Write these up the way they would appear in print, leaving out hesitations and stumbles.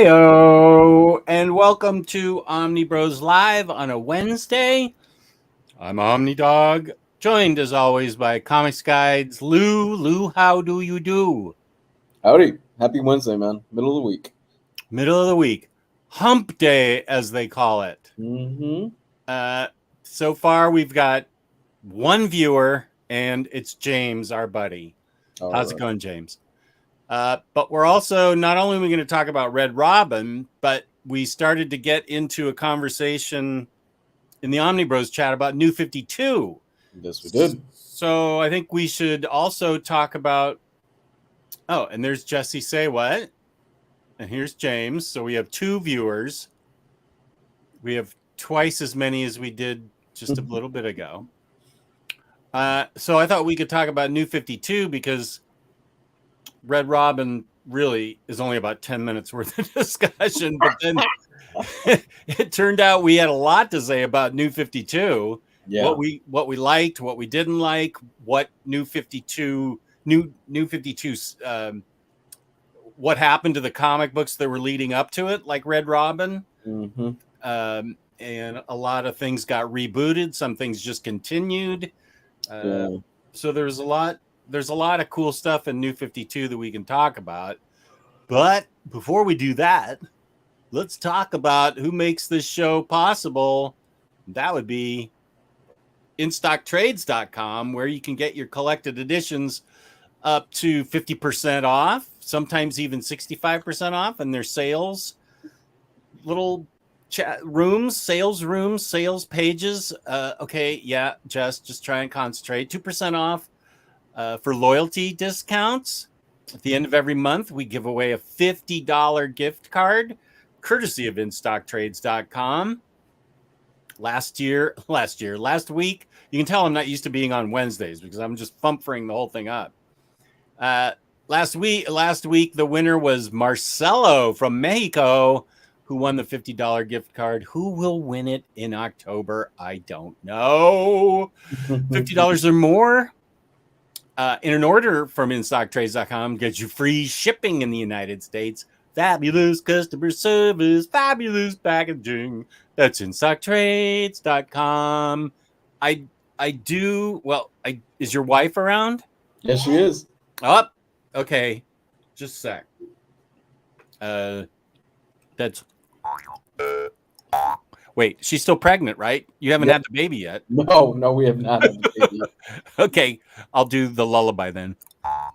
Heyo, and welcome to Omnibroslive on a Wednesday. I'm Omnidog, joined as always by Comics Guides Lou. Lou, how do you do? Howdy. Happy Wednesday, man. Middle of the week. Middle of the week. Hump day, as they call it. Mm-hmm. So far, we've got one viewer, and it's James, our buddy. How's it going, James? But we're also, not only are we going to talk about Red Robin, but we started to get into a conversation in the Omnibros chat about New 52. Yes, we did. So I think we should also talk about, oh, and there's Jesse Say What? And here's James. So we have two viewers. We have twice as many as we did just a little bit ago. So I thought we could talk about New 52 because Red Robin really is only about 10 minutes worth of discussion, but then it turned out we had a lot to say about New 52. Yeah. What we liked, what we didn't like, what New 52 what happened to the comic books that were leading up to it, like Red Robin. Mm-hmm. And a lot of things got rebooted, some things just continued. So there's a lot of cool stuff in New 52 that we can talk about. But before we do that, let's talk about who makes this show possible. That would be InStockTrades.com, where you can get your collected editions up to 50% off, sometimes even 65% off, and their sales, little chat rooms, sales pages. Okay, yeah, just try and concentrate. 2% off. For loyalty discounts, at the end of every month, we give away a $50 gift card, courtesy of InStockTrades.com. Last week, you can tell I'm not used to being on Wednesdays because I'm just fumfering the whole thing up. Last week, the winner was Marcelo from Mexico, who won the $50 gift card. Who will win it in October? I don't know. $50 or more. In an order from InStockTrades.com, gets you free shipping in the United States. Fabulous customer service, fabulous packaging. That's InStockTrades.com. Is your wife around? Yes, she is. Oh, okay. Just a sec. Wait, she's still pregnant, right? You haven't had the baby yet. No, we have not had the baby. Okay, I'll do the lullaby then. That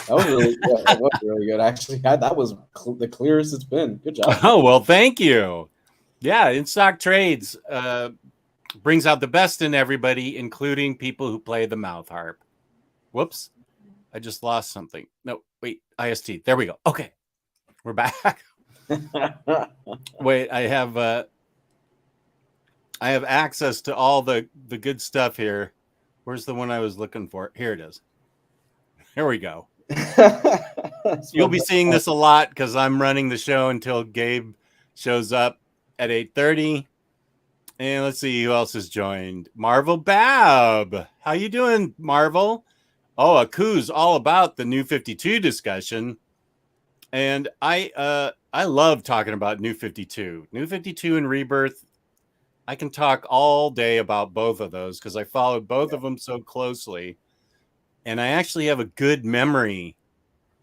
was really good. That was really good. Actually, that was the clearest it's been. Good job. Oh, well, thank you. Yeah, In Stock Trades brings out the best in everybody, including people who play the mouth harp. Whoops. I just lost something. No, wait, IST. There we go. Okay. We're back. Wait, I have access to all the good stuff here. Where's the one I was looking for? Here it is. Here we go. You'll be seeing this a lot because I'm running the show until Gabe shows up at 8:30. And let's see who else has joined. Marvel Bab. How you doing, Marvel? Oh, Aku's all about the New 52 discussion. And I love talking about New 52. New 52 and Rebirth. I can talk all day about both of those because I followed both of them so closely. And I actually have a good memory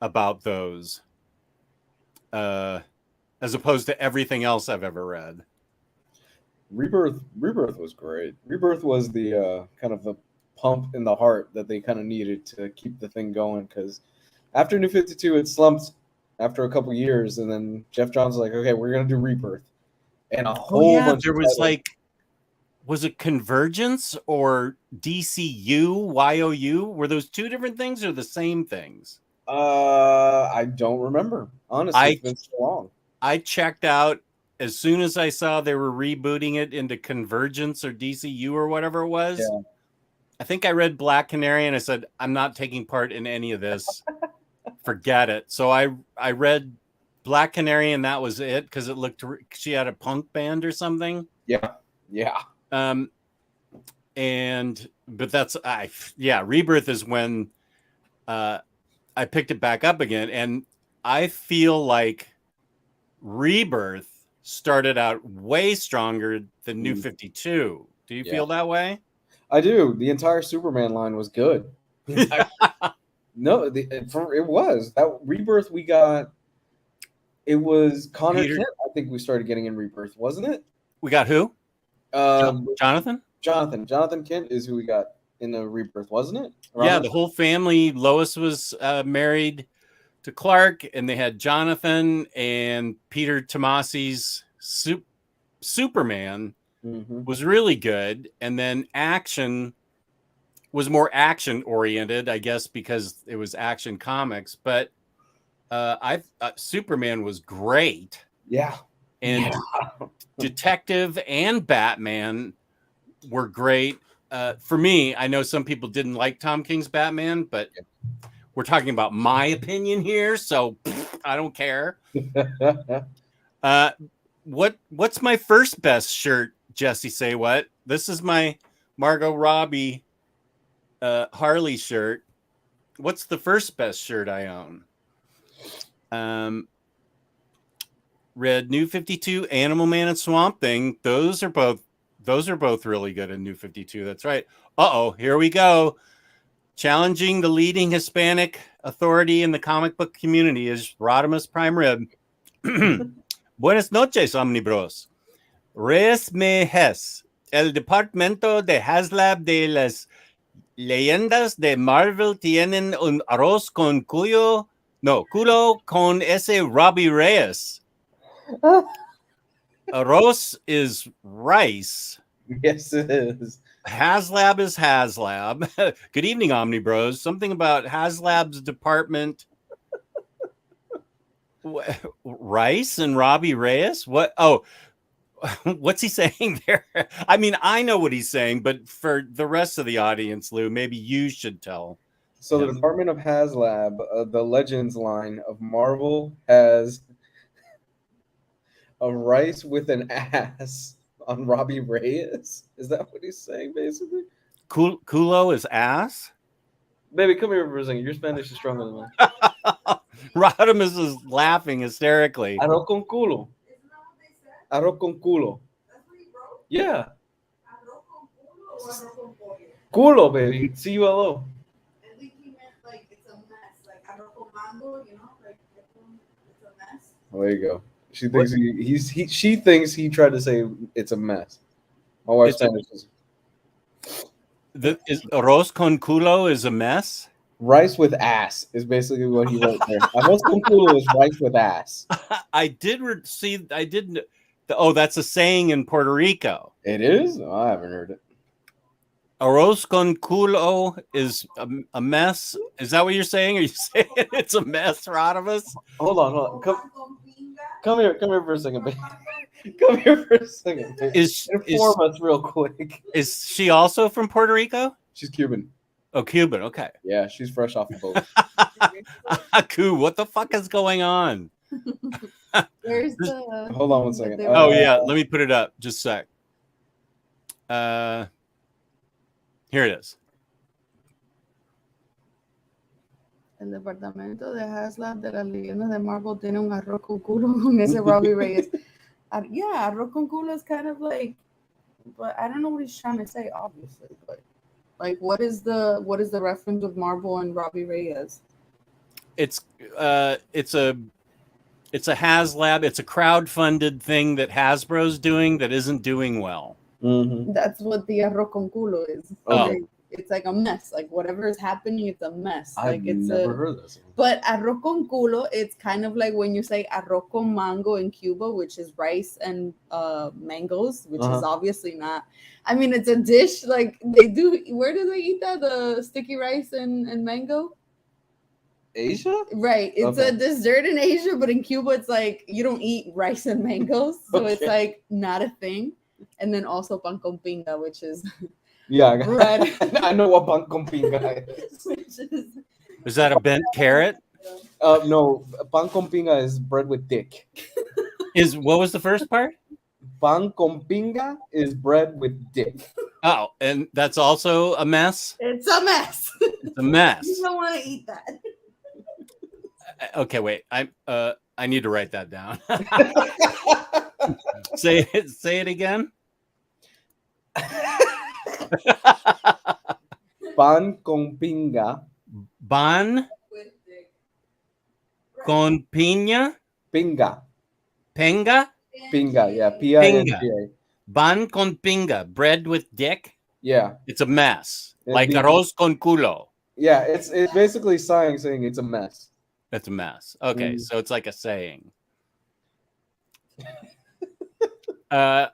about those as opposed to everything else I've ever read. Rebirth was great. Rebirth was the kind of the pump in the heart that they kind of needed to keep the thing going, because after New 52, it slumped after a couple years, and then Jeff Johns was like, okay, we're going to do Rebirth. And a whole bunch there was was it Convergence or DCU, YOU? Were those two different things or the same things? I don't remember. Honestly, it's been so long. I checked out as soon as I saw they were rebooting it into Convergence or DCU or whatever it was. Yeah. I think I read Black Canary and I said, I'm not taking part in any of this. Forget it. So I read Black Canary, and that was it because it looked she had a punk band or something. Yeah. But that's Rebirth is when I picked it back up again, and I feel like Rebirth started out way stronger than New 52. Do you feel that way? I do. The entire Superman line was good. No, it was that Rebirth we got. It was Connor Kent. I think we started getting in Rebirth, wasn't it? We got who? Jonathan. Jonathan Kent is who we got in the Rebirth, wasn't it? Yeah, the whole family. Lois was married to Clark, and they had Jonathan and Peter Tomasi's Superman was really good, and then Action was more action oriented, I guess, because it was Action Comics. But Superman was great. Yeah, and Detective and Batman were great. For me, I know some people didn't like Tom King's Batman, but we're talking about my opinion here, so I don't care. What's my first best shirt, Jesse? Say what? This is my Margot Robbie Harley shirt. What's the first best shirt I own? Read New 52, Animal Man, and Swamp Thing. Those are both really good in New 52. That's right. Here we go. Challenging the leading Hispanic authority in the comic book community is Rodimus Prime Rib. Buenas noches, Omnibros. Res mejes. El departamento de HasLab de las leyendas de Marvel tienen un arroz con culo con ese Robbie Reyes. Arroz is rice. Yes, it is. HasLab is HasLab. Good evening, Omnibros. Something about HasLab's department. Rice and Robbie Reyes? What? Oh, what's he saying there? I mean, I know what he's saying, but for the rest of the audience, Lou, maybe you should tell. So the Department of HasLab, the Legends line of Marvel has a rice with an ass on Robbie Reyes. Is that what he's saying, basically? Culo is ass? Baby, come here for a second. Your Spanish is stronger than mine. Rodimus is laughing hysterically. Arroz con culo. Isn't that what they said? Arroz con culo. That's what he wrote? Yeah. Arroz con culo or arroz con pollo? Culo, baby. C-U-L-O. I think he meant like it's a mess. Like arroz con mango, you know? Like it's a mess. Well, there you go. She thinks she thinks he tried to say it's a mess. My wife's Spanish is arroz con culo is a mess? Rice with ass is basically what he wrote there. Arroz con culo is rice with ass. I did see. I didn't. That's a saying in Puerto Rico. It is? Oh, I haven't heard it. Arroz con culo is a mess. Is that what you're saying? Are you saying it's a mess, Rodimus? Hold on. Come here for a second, baby. Come here for a second. Baby. Inform us real quick. Is she also from Puerto Rico? She's Cuban. Oh, Cuban. Okay. Yeah, she's fresh off the boat. What the fuck is going on? Where's the? Hold on one second. Let me put it up. Just a sec. Here it is. El departamento de HasLab de las leyendas de Marvel tiene un arroz con culo con ese Robbie Reyes. Yeah, arroz con culo is kind of like, but I don't know what he's trying to say, obviously. But like, what is the reference of Marvel and Robbie Reyes? It's a HasLab. It's a crowd-funded thing that Hasbro's doing that isn't doing well. Mm-hmm. That's what the arroz con culo is. Okay. It's like a mess. Like whatever is happening, it's a mess. I've never heard this. But arroz con culo, it's kind of like when you say arroz con mango in Cuba, which is rice and mangoes, which is obviously not. I mean, it's a dish like they do. Where do they eat that? The sticky rice and mango? Asia? Right. It's a dessert in Asia, but in Cuba, it's like you don't eat rice and mangoes. So it's like not a thing. And then also pan con pinga, which is... Yeah, bread. I know what pan con pinga is. Is that a bent carrot? No, pan con pinga is bread with dick. What was the first part? Pan con pinga is bread with dick. Oh, and that's also a mess. It's a mess. It's a mess. You don't want to eat that. Okay, wait. I need to write that down. Say it again. Pan con pinga. Ban con piña. Pinga. Penga. Pinga. Yeah. P-I-N-G-A. Ban con pinga. Bread with dick. Yeah. It's a mess. It'd Like be- arroz con culo. Yeah. It's basically saying it's a mess. That's a mess. Okay, so it's like a saying. Oh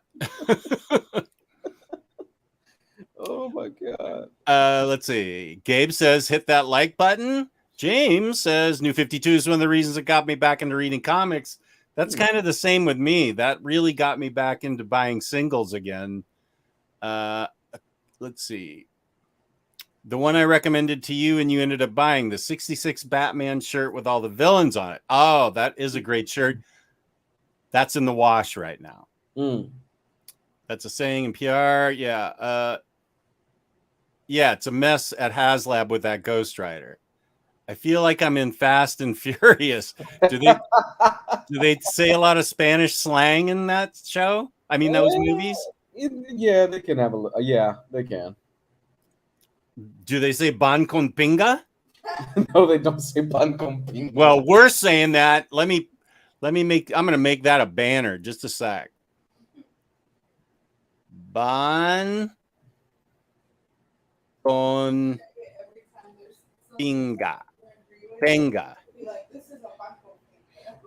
my god. Let's see. Gabe says hit that like button. James says New 52 is one of the reasons that got me back into reading comics. That's kind of the same with me. That really got me back into buying singles again. Let's see. The one I recommended to you and you ended up buying, the 66 Batman shirt with all the villains on it. Oh, that is a great shirt. That's in the wash right now. That's a saying in PR. Yeah. Yeah, it's a mess at HasLab with that Ghost Rider. I feel like I'm in Fast and Furious. Do they say a lot of Spanish slang in that show? I mean, those movies? Yeah, they can have a yeah, they can. Do they say ban con pinga? No, they don't say pan con pinga. Well, we're saying that. Let me make. I'm going to make that a banner. Just a sec. Ban con pinga. Penga.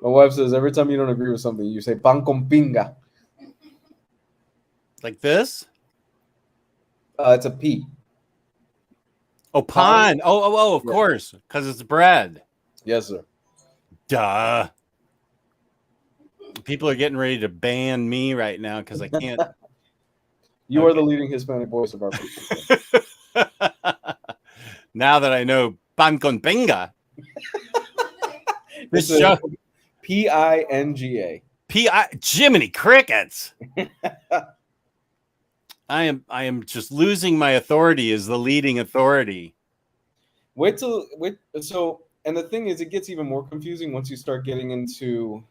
My wife says every time you don't agree with something, you say pan con pinga. Like this? It's a P. Oh, pan. Oh, of course. Because it's bread. Yes, sir. Duh. People are getting ready to ban me right now because I can't. You are the leading Hispanic voice of our people. Now that I know pan con pinga. This It's show. Pinga. Jiminy Crickets. I am just losing my authority as the leading authority. So, and the thing is, it gets even more confusing once you start getting into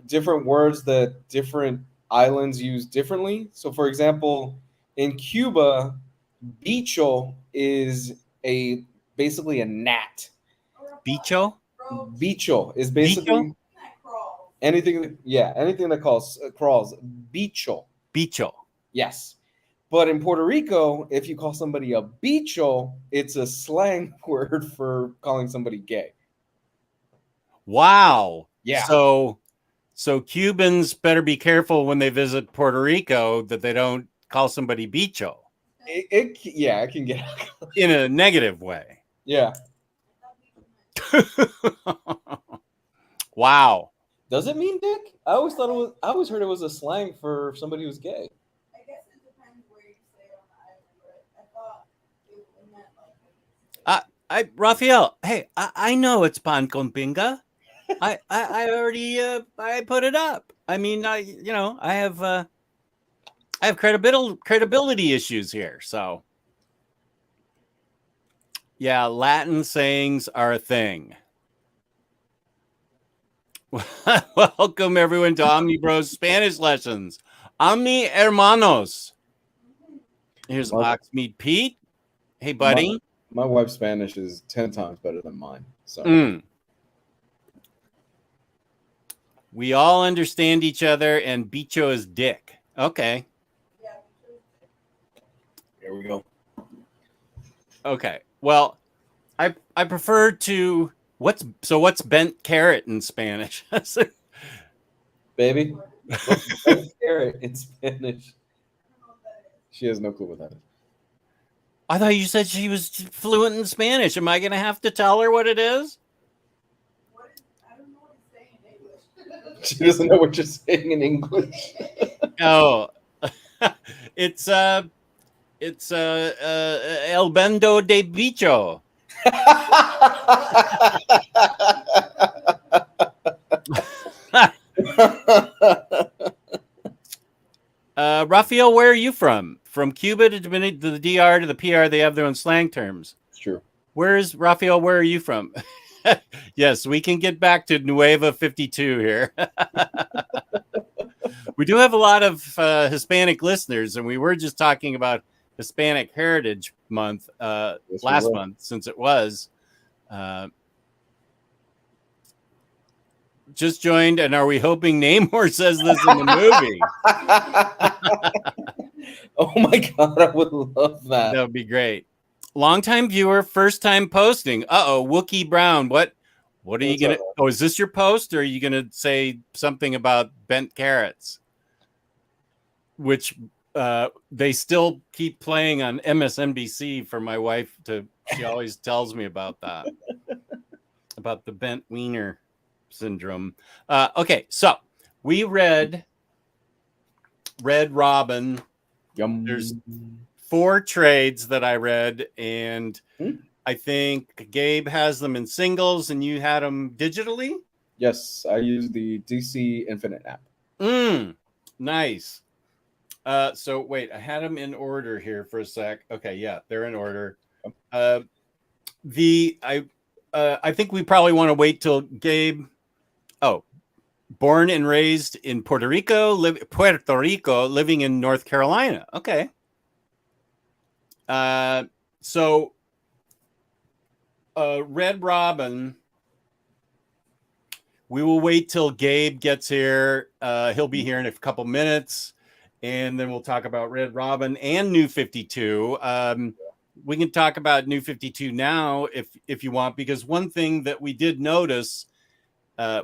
different words that different islands use differently. So, for example, in Cuba, bicho is basically a gnat. Bicho? Bicho is basically anything that crawls. Bicho. Bicho. Yes. But in Puerto Rico, if you call somebody a bicho, it's a slang word for calling somebody gay. Wow. Yeah. So Cubans better be careful when they visit Puerto Rico that they don't call somebody bicho. It can get in a negative way. Yeah. Wow. Does it mean dick? I always heard it was a slang for somebody who's gay. I guess it depends where you stay on the island, but I thought it meant like. Raphael, hey, I know it's pan con pinga. I already I put it up. I mean, I have credibility issues here, so yeah, Latin sayings are a thing. Welcome everyone to Omnibros Spanish lessons. Omni hermanos. Here's Oxmeat Pete. Hey, buddy. My wife's Spanish is 10 times better than mine. So we all understand each other, and bicho is dick. Okay. Here we go. Okay. Well, I prefer to what's bent carrot in Spanish? Baby. What's carrot in Spanish? She has no clue what that is. I thought you said she was fluent in Spanish. Am I going to have to tell her what it is? I don't know what he's saying in English. She doesn't know what you're saying in English. Oh, it's el bendo de bicho. Raphael, where are you from? From Cuba to the DR to the PR, they have their own slang terms. It's true. Where's Raphael? Where are you from? Yes, we can get back to Nueva 52 here. We do have a lot of Hispanic listeners, and we were just talking about Hispanic Heritage Month last month, since it was. Just joined, and are we hoping Namor says this in the movie? Oh my god, I would love that. That would be great. Longtime viewer, first time posting. Wookie Brown. What are you gonna? Oh, is this your post, or are you gonna say something about bent carrots? Which they still keep playing on MSNBC for my wife to. She always tells me about that, about the bent wiener syndrome. Okay, so we read Red Robin. Yum. There's 4 trades that I read, and I think Gabe has them in singles, and you had them digitally. Yes, I use the DC Infinite app. Nice. So wait, I had them in order here for a sec. Okay, yeah, they're in order. I think we probably want to wait till Gabe. Oh, born and raised in Puerto Rico, living in North Carolina. Okay. So Red Robin, we will wait till Gabe gets here. He'll be here in a couple minutes, and then we'll talk about Red Robin and New 52. We can talk about New 52 now if you want, because one thing that we did notice,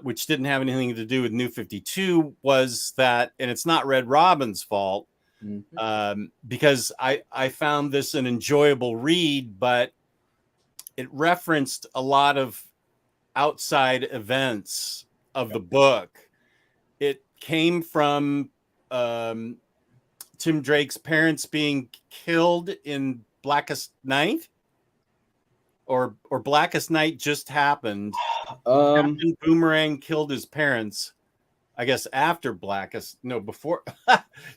which didn't have anything to do with New 52, was that, and it's not Red Robin's fault, because I found this an enjoyable read, but it referenced a lot of outside events of the book. It came from Tim Drake's parents being killed in Blackest Night, or Blackest Night just happened. Captain Boomerang killed his parents, I guess, after before.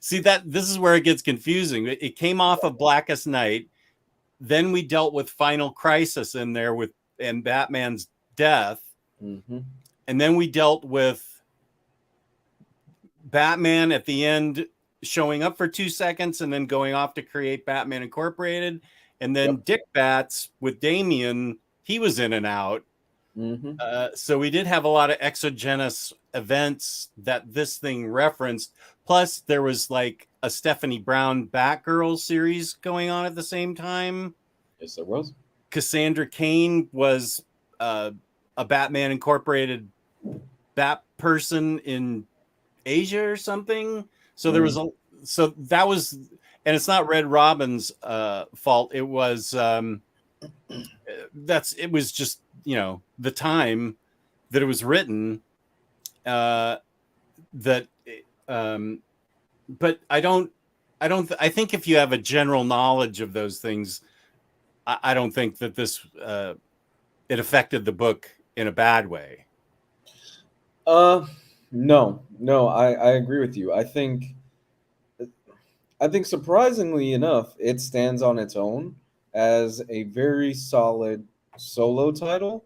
See, this is where it gets confusing. It came off of Blackest Night. Then we dealt with Final Crisis in there and Batman's death. And then we dealt with Batman at the end showing up for 2 seconds and then going off to create Batman Incorporated. And then Dick Bats with Damian, he was in and out. So we did have a lot of exogenous events that this thing referenced. Plus, there was like a Stephanie Brown Batgirl series going on at the same time. Yes, there was. Cassandra Cain was a Batman Incorporated Bat person in Asia or something. So there was that was, and it's not Red Robin's fault. It was it was just, the time that it was written, but I think if you have a general knowledge of those things, I don't think that this it affected the book in a bad way. No, I agree with you. I think surprisingly enough, it stands on its own as a very solid solo title.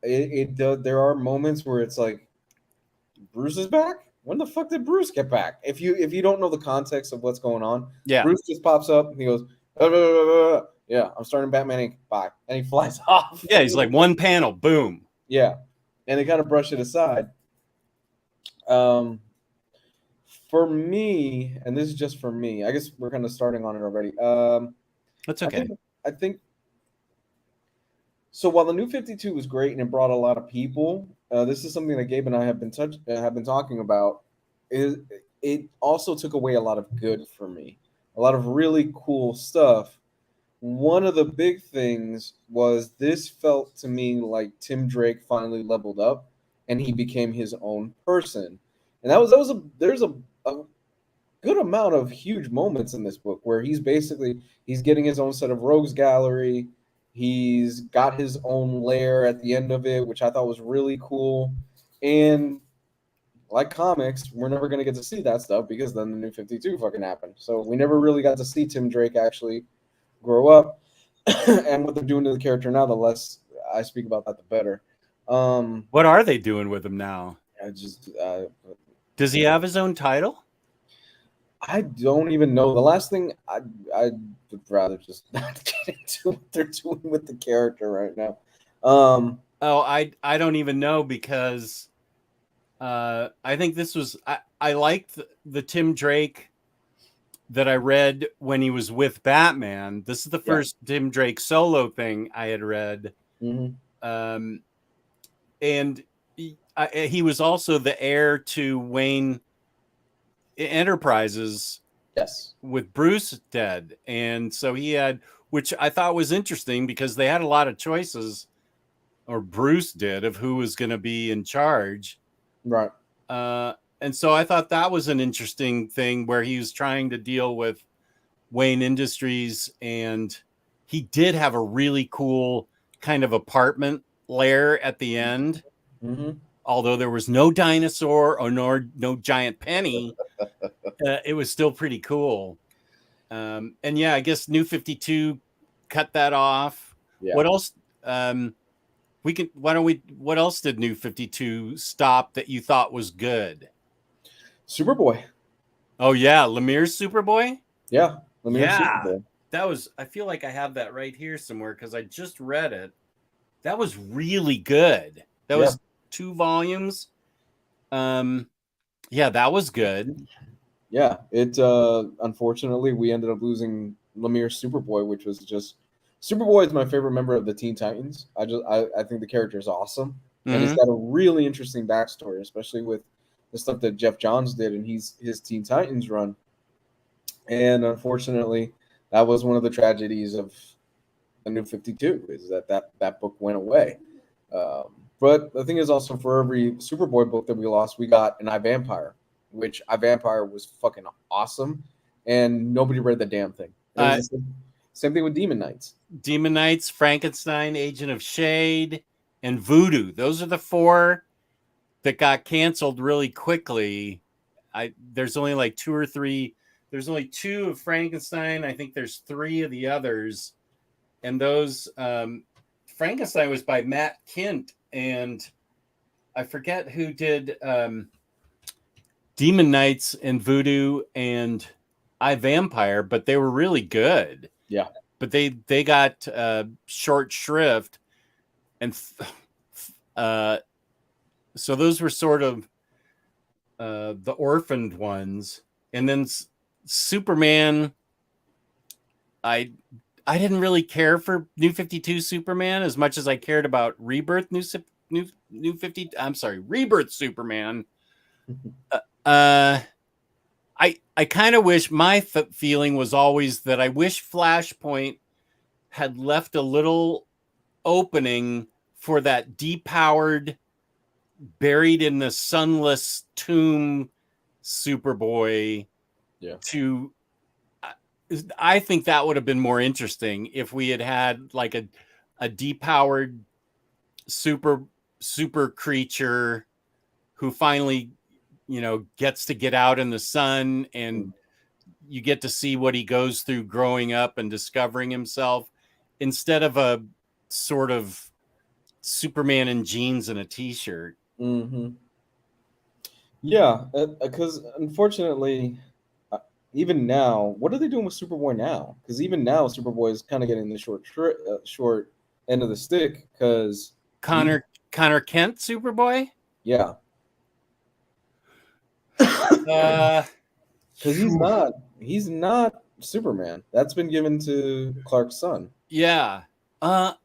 There are moments where it's like, Bruce is back? When the fuck did Bruce get back? If you don't know the context of what's going on, Bruce just pops up and he goes, yeah, I'm starting Batman Inc. Bye. And he flies off. Yeah, he's like one panel, boom. Yeah. And they kind of brush it aside. For me, and this is just for me, I guess we're kind of starting on it already. That's okay. I think so. While the New 52 was great and it brought a lot of people, this is something that Gabe and I have been talking about. It also took away a lot of good for me, a lot of really cool stuff. One of the big things was this felt to me like Tim Drake finally leveled up and he became his own person. And there's a good amount of huge moments in this book where he's getting his own set of rogues gallery. He's got his own lair at the end of it, which I thought was really cool. And like comics, we're never going to get to see that stuff because then the New 52 fucking happened. So we never really got to see Tim Drake actually grow up. And what they're doing to the character now, the less I speak about that, the better. What are they doing with him now? Does he have his own title? I don't even know. The last thing I would rather just not get into what they're doing with the character right now. I don't even know because I think this was I liked the Tim Drake that I read when he was with Batman. This is the first Tim Drake solo thing I had read. Mm-hmm. And he was also the heir to Wayne Enterprises. Yes. With Bruce dead. And so he had, which I thought was interesting because they had a lot of choices, or Bruce did, of who was going to be in charge. Right. And so I thought that was an interesting thing where he was trying to deal with Wayne Industries, and he did have a really cool kind of apartment lair at the end. Mm-hmm. Although there was no dinosaur or no giant penny, it was still pretty cool. And yeah, I guess New 52 cut that off. Yeah. What else? What else did New 52 stop that you thought was good? Superboy. Oh yeah, Lemire's Superboy? Yeah. Superboy. That was, I feel like I have that right here somewhere because I just read it. That was really good. That was 2 volumes. Yeah, that was good. Yeah, it unfortunately we ended up losing Lemire's Superboy, which was just Superboy is my favorite member of the Teen Titans. I think the character is awesome. And he's got a really interesting backstory, especially with the stuff that Jeff Johns did in his Teen Titans run. And unfortunately, that was one of the tragedies of the New 52 is that book went away. But the thing is also for every Superboy book that we lost, we got an iVampire, which iVampire was fucking awesome, and nobody read the damn thing. Same thing with Demon Knights. Demon Knights, Frankenstein, Agent of Shade, and Voodoo. Those are the 4 that got canceled really quickly. There's only like 2 or 3. There's only 2 of Frankenstein. I think there's 3 of the others. And those, Frankenstein was by Matt Kint, and I forget who did Demon Knights and Voodoo and iVampire, but they were really good. Yeah. But they got short shrift, and so those were sort of the orphaned ones. And then Superman, I didn't really care for New 52 Superman as much as I cared about Rebirth Rebirth Superman. I kind of wish my feeling was always that I wish Flashpoint had left a little opening for that depowered, buried in the sunless tomb Superboy to. I think that would have been more interesting if we had like a depowered super creature who finally, gets to get out in the sun, and you get to see what he goes through growing up and discovering himself, instead of a sort of Superman in jeans and a t-shirt. Mm-hmm. Yeah, because unfortunately, even now, what are they doing with Superboy now? Because even now, Superboy is kind of getting the short end of the stick. Because Connor Kent Superboy, yeah, because he's not Superman. That's been given to Clark's son. Yeah, I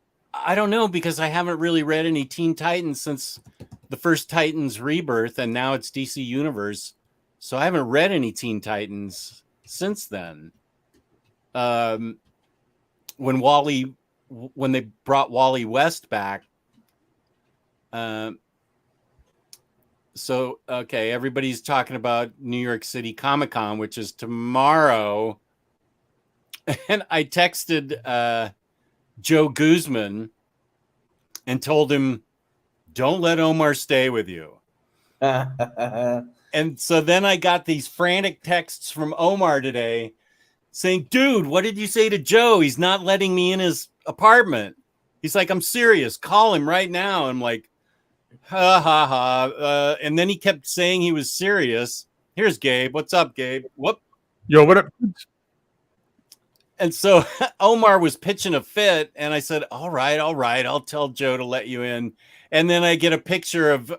don't know, because I haven't really read any Teen Titans since the first Titans Rebirth, and now it's DC Universe. So I haven't read any Teen Titans since then. When they brought Wally West back. So, okay, everybody's talking about New York City Comic-Con, which is tomorrow. And I texted Joe Guzman and told him, "Don't let Omar stay with you." And so then I got these frantic texts from Omar today saying, "Dude, what did you say to Joe? He's not letting me in his apartment." He's like, "I'm serious. Call him right now." I'm like, ha ha ha. And then he kept saying he was serious. Here's Gabe. What's up, Gabe? Whoop. Yo, what up? And so Omar was pitching a fit, and I said, all right, I'll tell Joe to let you in. And then I get a picture of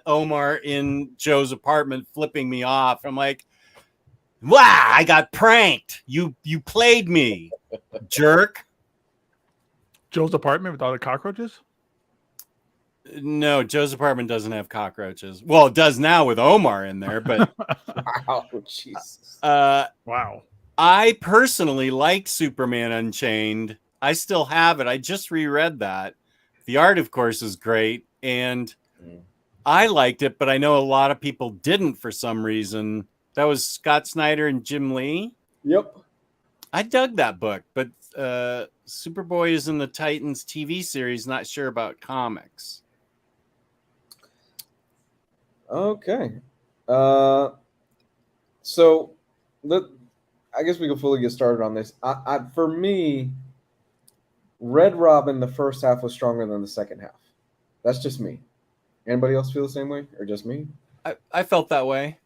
Omar in Joe's apartment flipping me off. I'm like, wow, I got pranked. You played me, jerk. Joe's apartment with all the cockroaches? No, Joe's apartment doesn't have cockroaches. Well, it does now with Omar in there, but Wow, Jesus. Wow. I personally like Superman Unchained. I still have it. I just reread that. The art, of course, is great, and I liked it, but I know a lot of people didn't for some reason. That was Scott Snyder and Jim Lee. Yep. I dug that book, but Superboy is in the Titans TV series. Not sure about comics. Okay. So I guess we can fully get started on this. For me, Red Robin, the first half was stronger than the second half. That's just me. Anybody else feel the same way, or just me? I felt that way.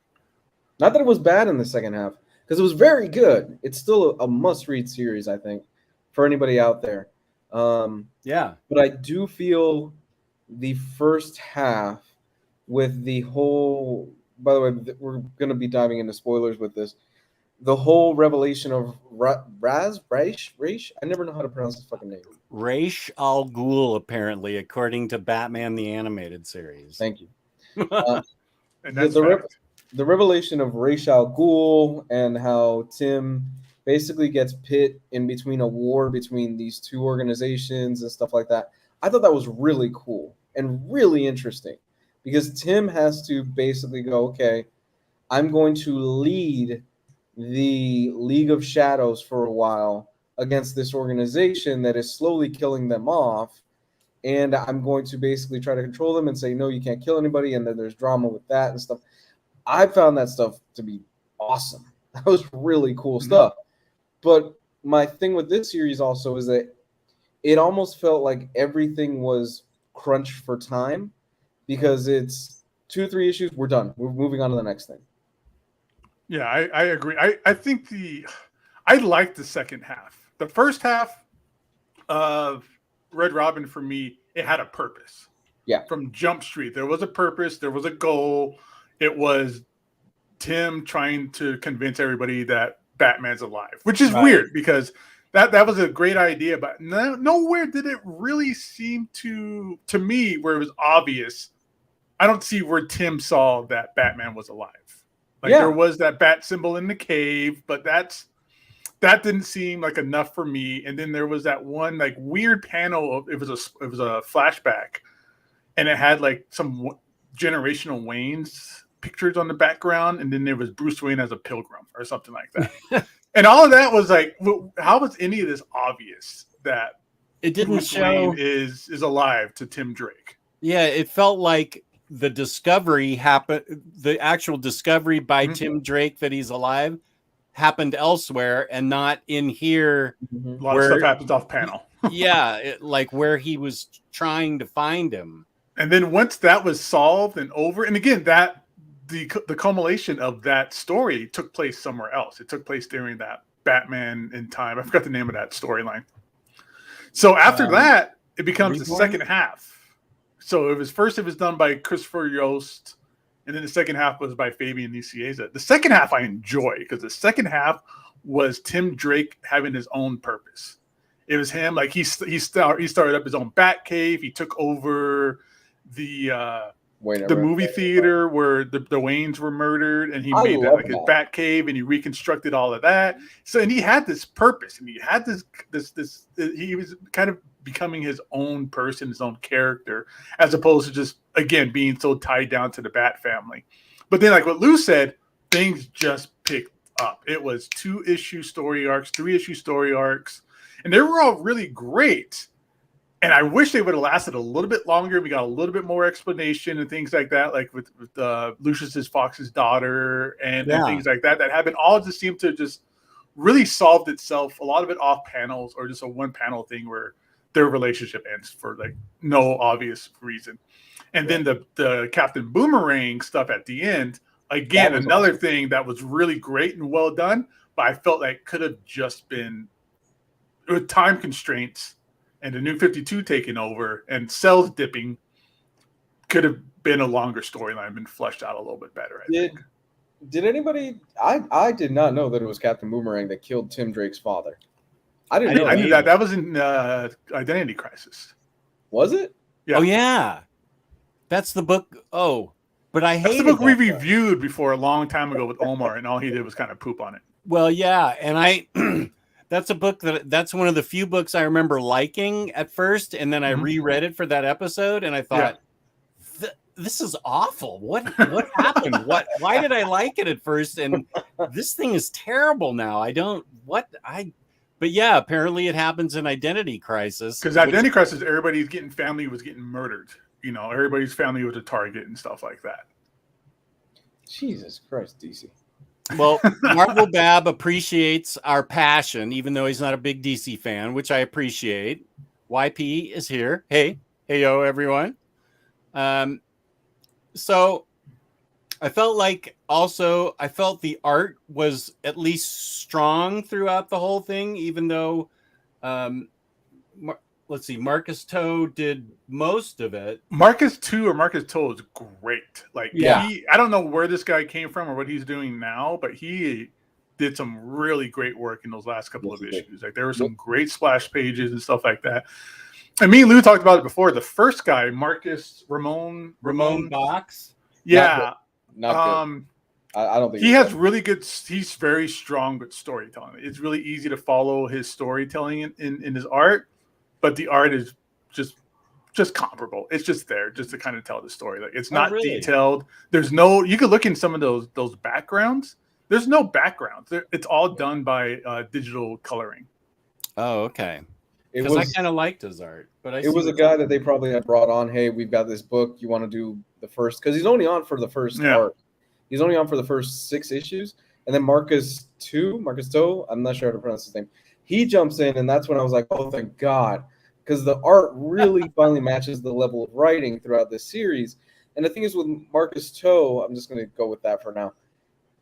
Not that it was bad in the second half, because it was very good. It's still a must-read series, I think, for anybody out there. Yeah. But I do feel the first half with the whole, by the way, we're going to be diving into spoilers with this, the whole revelation of Raish. I never know how to pronounce his fucking name. Ra's al Ghul, apparently, according to Batman the Animated Series. Thank you. And that's the revelation of Ra's al Ghul and how Tim basically gets pit in between a war between these two organizations and stuff like that. I thought that was really cool and really interesting because Tim has to basically go, okay, I'm going to lead the League of Shadows for a while against this organization that is slowly killing them off. And I'm going to basically try to control them and say, no, you can't kill anybody. And then there's drama with that and stuff. I found that stuff to be awesome. That was really cool stuff. But my thing with this series also is that it almost felt like everything was crunched for time because it's 2 or 3 issues. We're done. We're moving on to the next thing. Yeah, I agree. I think I liked the second half. The first half of Red Robin, for me, it had a purpose. Yeah. From Jump Street, there was a purpose. There was a goal. It was Tim trying to convince everybody that Batman's alive, which is weird because that was a great idea, but nowhere did it really seem to me where it was obvious. I don't see where Tim saw that Batman was alive. There was that bat symbol in the cave, but that didn't seem like enough for me. And then there was that one like weird panel of it was a flashback, and it had like some generational Wayne's pictures on the background, and then there was Bruce Wayne as a pilgrim or something like that. And all of that was like, how was any of this obvious that it didn't Bruce show Wayne is alive to Tim Drake? Yeah, it felt like the discovery happened. The actual discovery by Tim Drake that he's alive happened elsewhere and not in here. A lot of stuff happens off panel. Yeah, like where he was trying to find him. And then once that was solved and over, and again, that the culmination of that story took place somewhere else. It took place during that Batman in Time. I forgot the name of that storyline. So after that, it becomes the second half. So it was done by Christopher Yost, and then the second half was by Fabian Nicieza. The second half I enjoy because the second half was Tim Drake having his own purpose. It was him, like he started up his own Bat Cave. He took over the movie theater where the Waynes were murdered, and he made that like his Bat Cave, and he reconstructed all of that. So, and he had this purpose, and he had this. He was kind of becoming his own person, his own character, as opposed to just again being so tied down to the Bat family. But then, like what Lou said, things just picked up. It was 2-issue story arcs, 3-issue story arcs, and they were all really great. And I wish they would have lasted a little bit longer. We got a little bit more explanation and things like that, like with Lucius's Fox's daughter and things like that. That happened. All just seemed to just really solved itself. A lot of it off panels or just a one panel thing where their relationship ends for like no obvious reason. And then the Captain Boomerang stuff at the end, again, another thing that was really great and well done, but I felt like could have just been with time constraints and the New 52 taking over and cells dipping, could have been a longer storyline, been fleshed out a little bit better. I think. Did anybody? I did not know that it was Captain Boomerang that killed Tim Drake's father. I didn't know. I knew that. That was in Identity Crisis. Was it? Yeah. Oh yeah, that's the book. Oh, but I hated that's the book we book. reviewed before a long time ago with Omar, and all he did was kind of poop on it. Well, yeah, and I. That's a book that's one of the few books I remember liking at first, and then I reread it for that episode, and I thought, "This is awful. What happened? Why did I like it at first? And this thing is terrible now. But yeah, apparently it happens in Identity Crisis. Because Identity Crisis, family was getting murdered. You know, everybody's family was a target and stuff like that. Jesus Christ, DC. Well, Marvel Bab appreciates our passion, even though he's not a big DC fan, which I appreciate. YP is here. Hey yo, everyone. So I felt the art was at least strong throughout the whole thing, even though, Marcus Toe did most of it. Marcus Toe is great. Like, I don't know where this guy came from or what he's doing now, but he did some really great work in those last couple of issues. Like, there were some great splash pages and stuff like that. And me and Lou talked about it before. The first guy, Marcus Ramon Box. Yeah. Not good. I don't think he has really good. He's very strong with storytelling. It's really easy to follow his storytelling in his art, but the art is just comparable. It's just there just to kind of tell the story. Like, it's not detailed. There's no. You could look in some of those backgrounds. There's no backgrounds. It's all done by digital coloring. Oh, okay. Because I kind of liked his art, but it was a guy that they probably had brought on. Hey, we've got this book. You want to do the first? Because he's only on for the first part. He's only on for the first 6 issues, and then Marcus Toe. I'm not sure how to pronounce his name. He jumps in, and that's when I was like, oh, thank God, because the art really finally matches the level of writing throughout this series. And the thing is with Marcus Toe, I'm just going to go with that for now.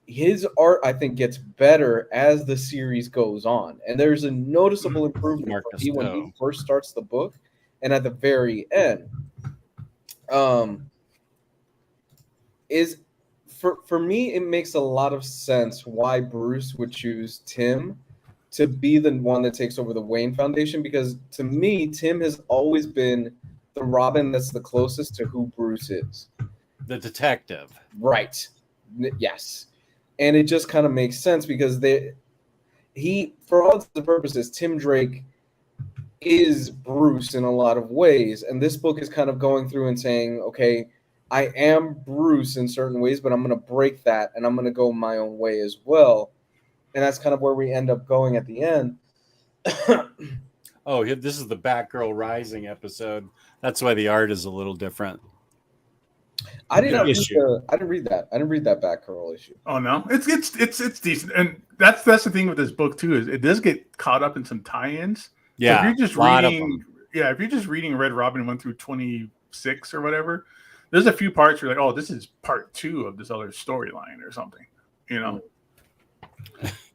His art, I think, gets better as the series goes on. And there's a noticeable improvement when he first starts the book and at the very end. For me, it makes a lot of sense why Bruce would choose Tim to be the one that takes over the Wayne Foundation, because to me, Tim has always been the Robin that's the closest to who Bruce is. The detective. Right. Yes. And it just kind of makes sense because for all intents and purposes, Tim Drake is Bruce in a lot of ways. And this book is kind of going through and saying, okay, I am Bruce in certain ways, but I'm going to break that and I'm going to go my own way as well. And that's kind of where we end up going at the end. Oh, this is the Batgirl Rising episode. That's why the art is a little different. I didn't read that. I didn't read that Batgirl issue. Oh no, it's decent, and that's the thing with this book too, is it does get caught up in some tie-ins. Yeah, so if you're just reading Red Robin 1 through 26 or whatever, there's a few parts where you're like, oh, this is part 2 of this other storyline or something, you know.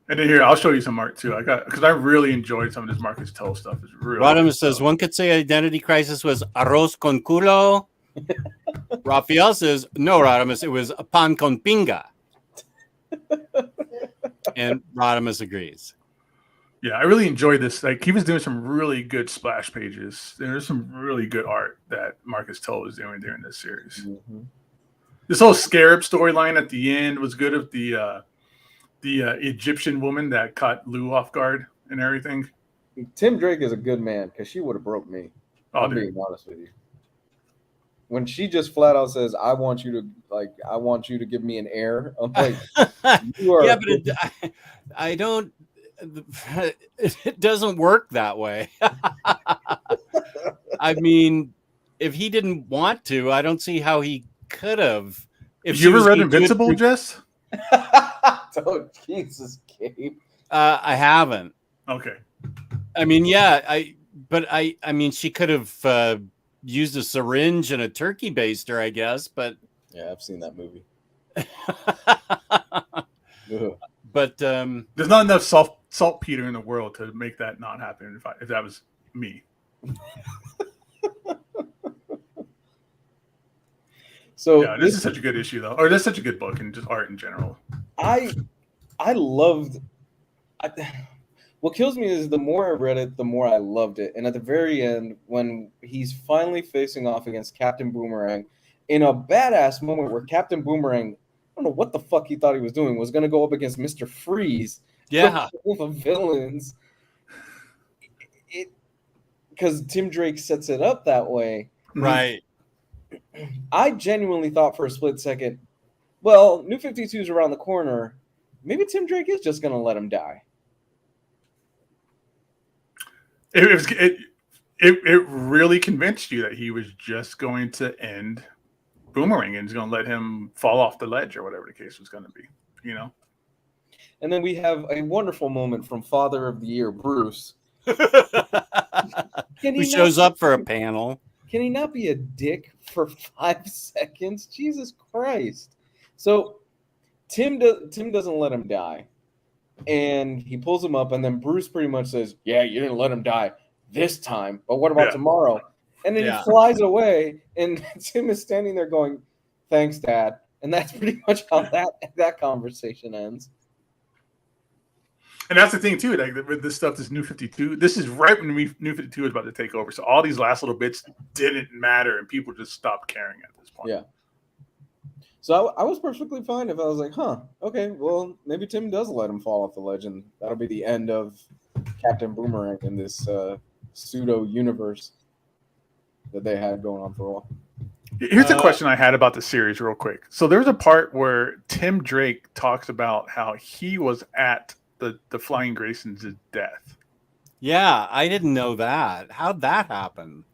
And then here, I'll show you some art too. Because I really enjoyed some of this Marcus Toe stuff. It's really Rodimus says one could say Identity Crisis was arroz con culo. Raphael says no, Rodimus, it was pan con pinga. And Rodimus agrees. Yeah, I really enjoyed this. Like, he was doing some really good splash pages. There's some really good art that Marcus Toe was doing during this series. Mm-hmm. This whole Scarab storyline at the end was good. Of the Egyptian woman that caught Lou off guard and everything. Tim Drake is a good man because she would have broke me. I'm being honest with you. When she just flat out says, I want you to give me an heir. I'm like, you are. Yeah, but I don't. it doesn't work that way. I mean, if he didn't want to, I don't see how he could have. If You ever read Invincible, Jess? Oh, Jesus, Gabe. I haven't. Okay. I mean, yeah, I mean, she could have used a syringe and a turkey baster, I guess, but Yeah, I've seen that movie. but There's not enough saltpeter in the world to make that not happen. If that was me. So yeah, this is such a good issue, though, or this is such a good book and just art in general. I loved. What kills me is the more I read it, the more I loved it. And at the very end, when he's finally facing off against Captain Boomerang, in a badass moment where Captain Boomerang, I don't know what the fuck he thought he was doing, was going to go up against Mr. Freeze. yeah, Full of villains. Because Tim Drake sets it up that way. right. I genuinely thought for a split second, well, New 52 is around the corner. Maybe Tim Drake is just going to let him die. It really convinced you that he was just going to end Boomerang and he's going to let him fall off the ledge or whatever the case was going to be, you know? And then we have a wonderful moment from Father of the Year, Bruce. Who shows up for a panel. Can he not be a dick for 5 seconds? Jesus Christ. So Tim doesn't let him die. And he pulls him up, and then Bruce pretty much says, yeah, you didn't let him die this time, but what about tomorrow? And then he flies away, and Tim is standing there going, thanks, Dad. And that's pretty much how that conversation ends. And that's the thing, too. Like with this stuff, this New 52, this is right when New 52 is about to take over. So all these last little bits didn't matter, and people just stopped caring at this point. Yeah. So I was perfectly fine if I was like, okay, well, maybe Tim does let him fall off the ledge, and that'll be the end of Captain Boomerang in this pseudo-universe that they had going on for a while. Here's a question I had about the series real quick. So there was a part where Tim Drake talks about how he was at the Flying Grayson's death. Yeah, I didn't know that. How'd that happen?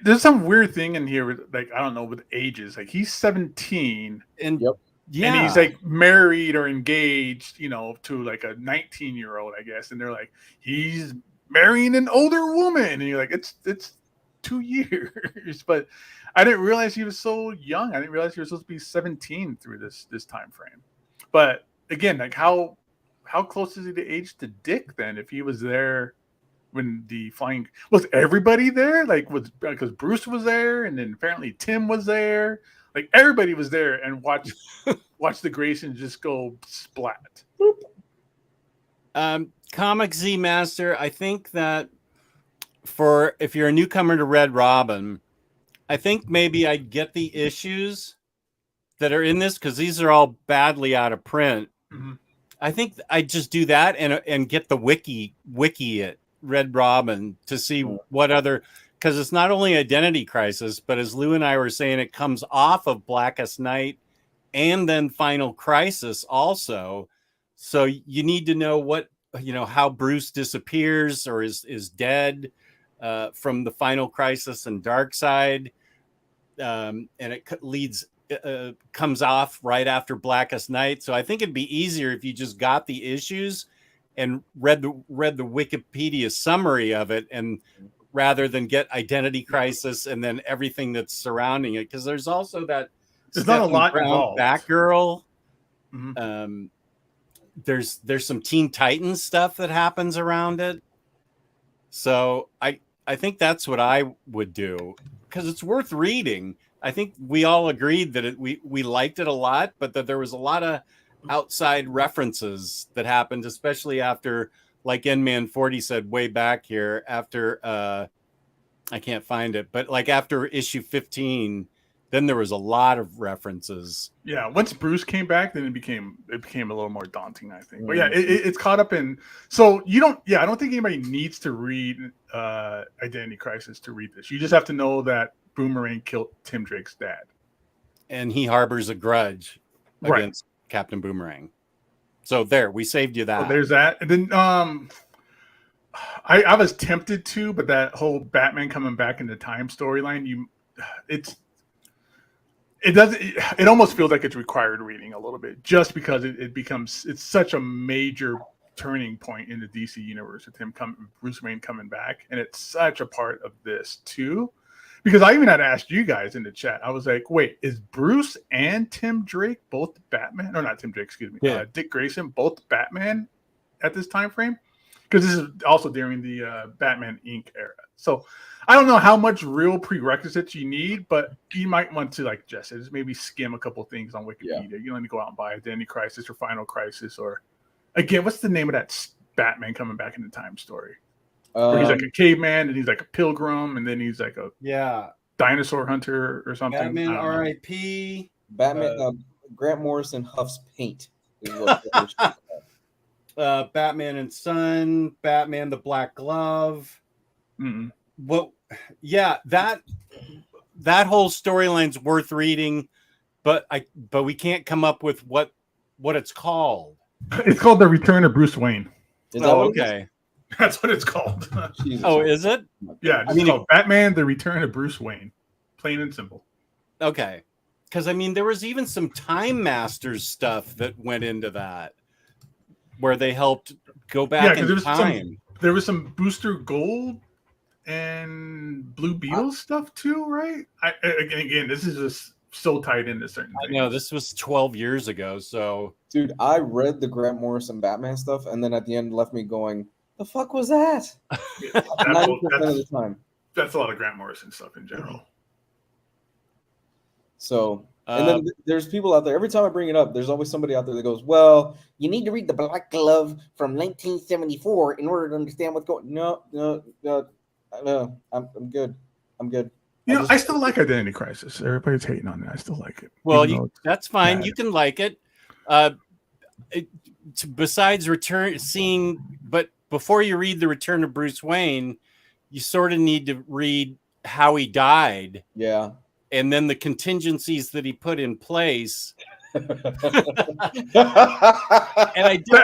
There's some weird thing in here with, like, I don't know, with ages. Like, he's 17 And Yep. yeah, and he's like married or engaged, you know, to like a 19-year-old, I guess. And they're like, he's marrying an older woman. And you're like, it's 2 years. But I didn't realize he was so young. I didn't realize he was supposed to be 17 through this time frame. But again, like how close is he to age to Dick then? If he was there when the flying, was everybody there? Like, because Bruce was there, and then apparently Tim was there. Like, everybody was there and watch the Graysons just go splat. Comic Z Master, I think that if you're a newcomer to Red Robin, I think maybe I'd get the issues that are in this because these are all badly out of print. Mm-hmm. I think I'd just do that and get the wiki at Red Robin to see what other, because it's not only Identity Crisis, but as Lou and I were saying, it comes off of Blackest Night and then Final Crisis also. So you need to know how Bruce disappears or is dead from the Final Crisis and Darkseid, and it comes off right after Blackest Night. So I think it'd be easier if you just got the issues and read the Wikipedia summary of it, and rather than get Identity Crisis and then everything that's surrounding it, because there's also that there's not a lot involved. Batgirl. Mm-hmm. There's some Teen Titans stuff that happens around it. So I think that's what I would do, because it's worth reading. I think we all agreed that we liked it a lot, but that there was a lot of outside references that happened, especially after, like N-Man 40 said way back here, after I can't find it, but like after issue 15, then there was a lot of references. Yeah, once Bruce came back, then it became a little more daunting, I think. But yeah, it's caught up in. So I don't think anybody needs to read Identity Crisis to read this. You just have to know that Boomerang killed Tim Drake's dad, and he harbors a grudge against Captain Boomerang. So there, we saved you that. So there's that. And then I was tempted to, but that whole Batman coming back in the time storyline, it almost feels like it's required reading a little bit, just because it's such a major turning point in the DC universe with Bruce Wayne coming back, and it's such a part of this too. Because I even had asked you guys in the chat, I was like, wait, is Bruce and Tim Drake both Batman? Or not Tim Drake, excuse me. Yeah. Dick Grayson, both Batman at this time frame? Because this is also during the Batman Inc. era. So I don't know how much real prerequisites you need, but you might want to, like Jess said, just maybe skim a couple things on Wikipedia. You don't need to go out and buy Identity Crisis or Final Crisis, or, again, what's the name of that Batman coming back in the time story? Where he's like a caveman, and he's like a pilgrim, and then he's like a dinosaur hunter or something. Batman R.I.P. Batman. Grant Morrison huffs paint. Is what Batman and Son, Batman the Black Glove. Mm-mm. Well, yeah, that whole storyline's worth reading, but we can't come up with what it's called. It's called The Return of Bruce Wayne. Is that what it is? Okay. That's what it's called. Jesus. Oh, is it? Yeah, it's called Batman: The Return of Bruce Wayne. Plain and simple. Okay. Because, I mean, there was even some Time Masters stuff that went into that, where they helped go back in time. There was some Booster Gold and Blue Beetle stuff too, right? Again, this is just so tied into certain things. I know, this was 12 years ago, so... Dude, I read the Grant Morrison Batman stuff, and then at the end left me going, the fuck was that? 90% of the time. That's a lot of Grant Morrison stuff in general. So, and then there's people out there, every time I bring it up, there's always somebody out there that goes, well, you need to read The Black Glove from 1974 in order to understand what's going on. No, I'm good. I'm good. You know, I still like Identity Crisis. Everybody's hating on it. I still like it. Well, that's fine. Bad. You can like it. Besides but before you read The Return of Bruce Wayne, you sort of need to read how he died. Yeah. And then the contingencies that he put in place. That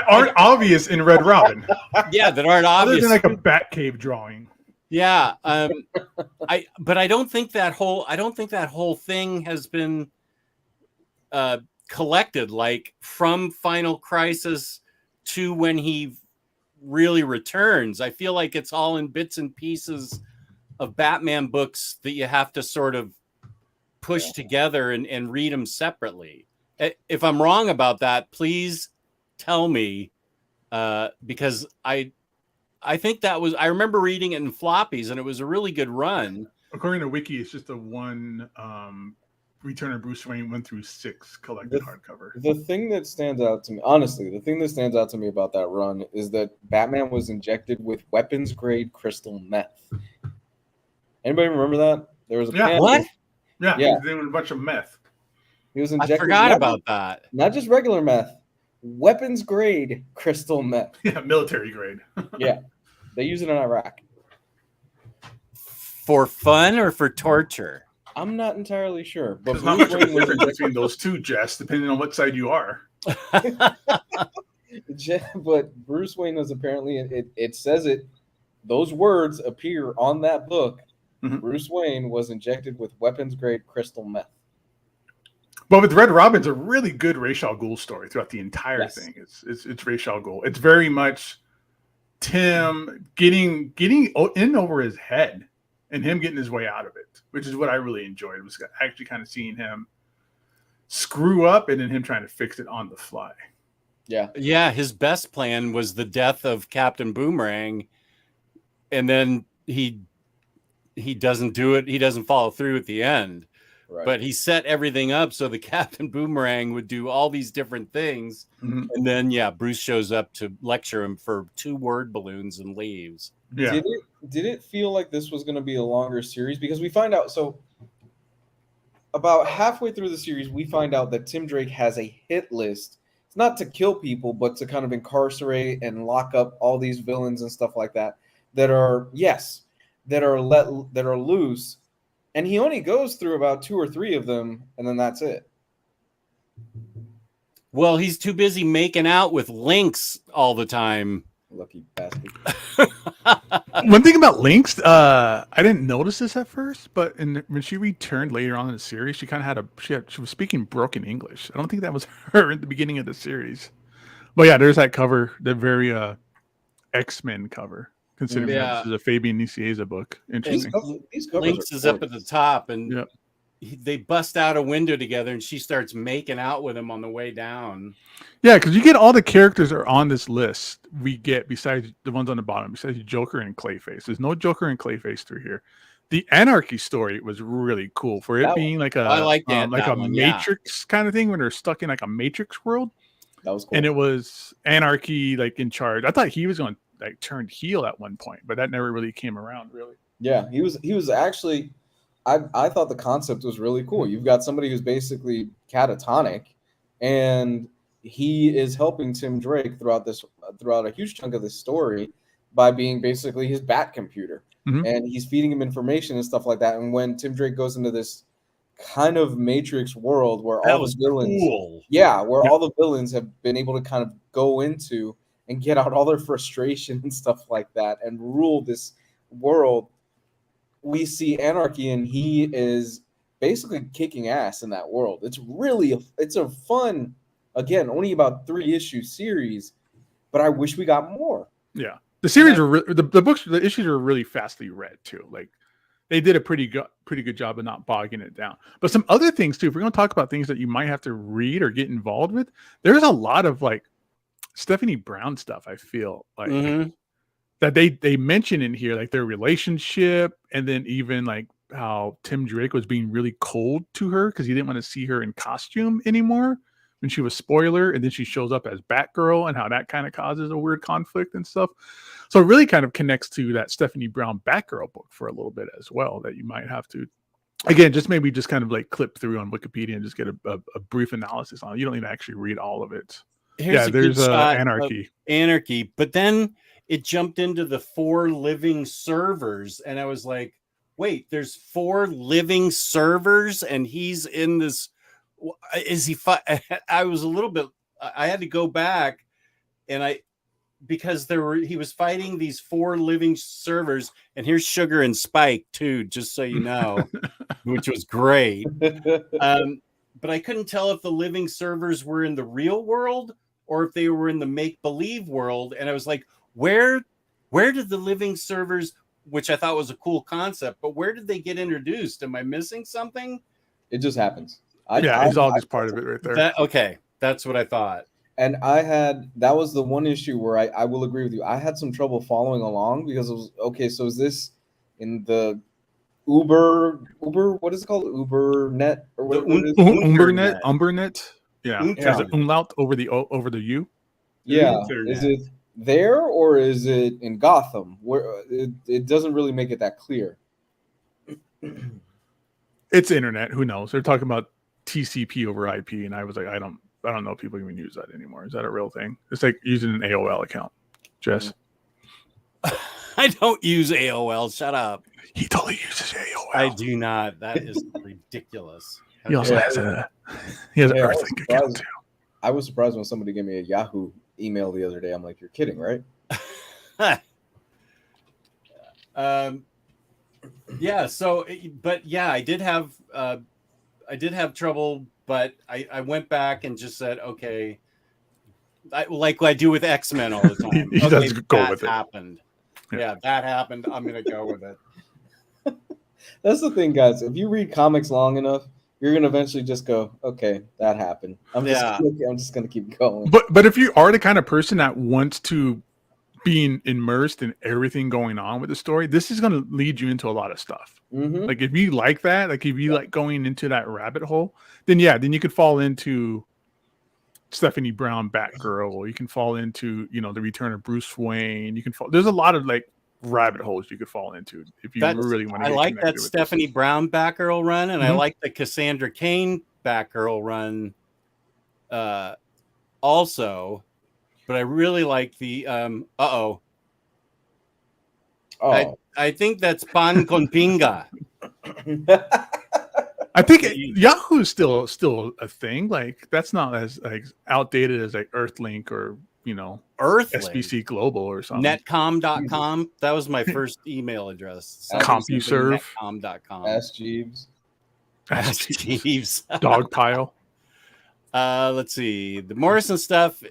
aren't obvious in Red Robin. Yeah, that aren't obvious. Other than like a Batcave drawing. Yeah. But I don't think that whole thing has been collected, like from Final Crisis to when he really returns. I feel like it's all in bits and pieces of Batman books that you have to sort of push together and read them separately. If I'm wrong about that, please tell me, because I think I remember reading it in floppies, and it was a really good run. According to Wiki, it's just a one Return of Bruce Wayne 1-6 collected hardcover. The thing that stands out to me, honestly, about that run is that Batman was injected with weapons-grade crystal meth. Anybody remember that? There was a what? Yeah, he was doing a bunch of meth. He was injected. I forgot about that. Not just regular meth, weapons-grade crystal meth. Yeah, military grade. Yeah, they use it in Iraq. For fun or for torture? I'm not entirely sure, but there's not much of a difference between those two, Jess, depending on what side you are. But Bruce Wayne was apparently, it says it, those words appear on that book. Mm-hmm. Bruce Wayne was injected with weapons-grade crystal meth. But with Red Robin's a really good Ra's al Ghul story throughout the entire thing. It's Ra's al Ghul. It's very much Tim getting in over his head and him getting his way out of it, which is what I really enjoyed. It was actually kind of seeing him screw up and then him trying to fix it on the fly. Yeah. Yeah, his best plan was the death of Captain Boomerang, and then he doesn't do it. He doesn't follow through at the end. Right. But he set everything up so the Captain Boomerang would do all these different things. Mm-hmm. And then, Bruce shows up to lecture him for 2 word balloons and leaves. Yeah. Did it feel like this was going to be a longer series? Because we find out, so about halfway through the series, we find out that Tim Drake has a hit list. It's not to kill people, but to kind of incarcerate and lock up all these villains and stuff like that are loose. And he only goes through about 2 or 3 of them, and then that's it. Well, he's too busy making out with Lynx all the time. Lucky bastard. One thing about Lynx, I didn't notice this at first, but when she returned later on in the series, she kind of she was speaking broken English. I don't think that was her at the beginning of the series. But yeah, there's that cover, the very X-Men cover, considering that this is a Fabian Nicieza book. Interesting. These covers Lynx are is up at the top, and Yep. they bust out a window together, and she starts making out with him on the way down. Yeah, because you get all the characters that are on this list. We get besides the ones on the bottom, besides Joker and Clayface. There's no Joker and Clayface through here. The Anarchy story was really cool for it being like I like that, like that a one, Matrix kind of thing when they're stuck in like a Matrix world. That was cool. And it was Anarchy like in charge. I thought he was going to like turn heel at one point, but that never really came around. Really. Yeah, he was actually. I thought the concept was really cool. You've got somebody who's basically catatonic, and he is helping Tim Drake throughout a huge chunk of this story by being basically his bat computer, and he's feeding him information and stuff like that. And when Tim Drake goes into this kind of Matrix world where all the villains, all the villains have been able to kind of go into and get out all their frustration and stuff like that and rule this world. We see Anarchy, and he is basically kicking ass in that world. It's a fun, again, only about 3-issue series, but I wish we got more. Yeah, the series are the issues are really fastly read too. Like they did a pretty good job of not bogging it down. But some other things too. If we're going to talk about things that you might have to read or get involved with, there's a lot of like Stephanie Brown stuff. I feel like. That they mention in here, like their relationship, and then even like how Tim Drake was being really cold to her because he didn't want to see her in costume anymore when she was Spoiler, and then she shows up as Batgirl, and how that kind of causes a weird conflict and stuff. So it really kind of connects to that Stephanie Brown Batgirl book for a little bit as well, that you might have to, again, just maybe just kind of like clip through on Wikipedia and just get a brief analysis on it. You don't need to actually read all of it. There's Anarchy, but then it jumped into the 4 living servers, and I was like, wait, there's 4 living servers, and he's in this. Is he? I was a little bit. I had to go back, and because he was fighting these 4 living servers, and here's Sugar and Spike too, just so you know, which was great. But I couldn't tell if the living servers were in the real world or if they were in the make-believe world, and I was like, Where did the living servers, which I thought was a cool concept, but where did they get introduced? Am I missing something? It just happens. It's all just part of it right there. Okay, that's what I thought. And that was the one issue where I will agree with you. I had some trouble following along because it was, okay, so is this in the Uber, what is it called? UberNet? Or what is it? Umbernet. Yeah. There's an umlaut over the U. Yeah. Is it there or is it in Gotham? Where it doesn't really make it that clear. It's internet. Who knows? They're talking about TCP over IP, and I was like, I don't know if people even use that anymore. Is that a real thing? It's like using an AOL account. Jess, I don't use AOL. Shut up. He totally uses AOL. I do not. That is ridiculous. He also has an Earthlink account too. I was surprised when somebody gave me a Yahoo email the other day. I'm like, you're kidding, right? Yeah. So, but yeah, I did have trouble, but I went back and just said, okay, like I do with X-Men all the time. He does go with it. Happened. Yeah, that happened. I'm gonna go with it. That's the thing, guys. If you read comics long enough, you're gonna eventually just go, okay, that happened. I'm just gonna keep going. But if you are the kind of person that wants to be immersed in everything going on with the story, this is gonna lead you into a lot of stuff. Mm-hmm. Like if you like that, like if you like going into that rabbit hole, then you could fall into Stephanie Brown Batgirl. You can fall into, the Return of Bruce Wayne. There's a lot of like rabbit holes you could fall into if you really want to. I like that Stephanie Brown Batgirl run, and I like the Cassandra Cain Batgirl run also, but I really like the I think that's Pan con Pinga. I think You- Yahoo is still a thing. Like that's not as like outdated as like Earthlink or Earthlink. SBC Global or something. Netcom.com. That was my first email address. CompuServe. Netcom.com. Ask Jeeves. Ask Jeeves. Dogpile. Let's see. The Morrison stuff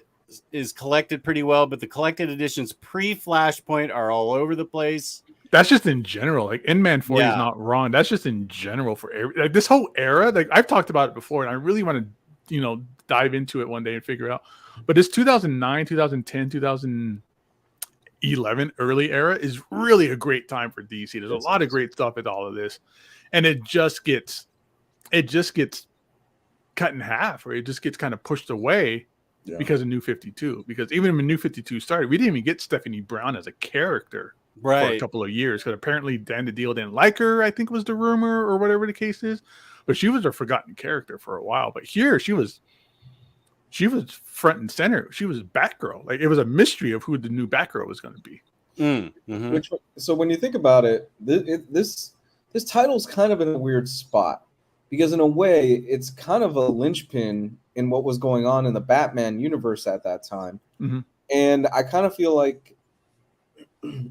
is collected pretty well, but the collected editions pre-Flashpoint are all over the place. That's just in general. Like Inman 40 is Yeah. not wrong. That's just in general for like this whole era. Like I've talked about it before, and I really want to, dive into it one day and figure out. But this 2009, 2010, 2011 early era is really a great time for DC. There's a lot of great stuff with all of this, and it just gets cut in half, or it just gets kind of pushed away because of New 52. Because even when New 52 started, we didn't even get Stephanie Brown as a character for a couple of years, because apparently Dan DiDio didn't like her, I think was the rumor, or whatever the case is. But she was a forgotten character for a while. But here she was front and center. She was Batgirl. Like it was a mystery of who the new Batgirl was going to be. Mm-hmm. So when you think about it, this title's kind of in a weird spot, because in a way it's kind of a linchpin in what was going on in the Batman universe at that time. Mm-hmm. And I kind of feel like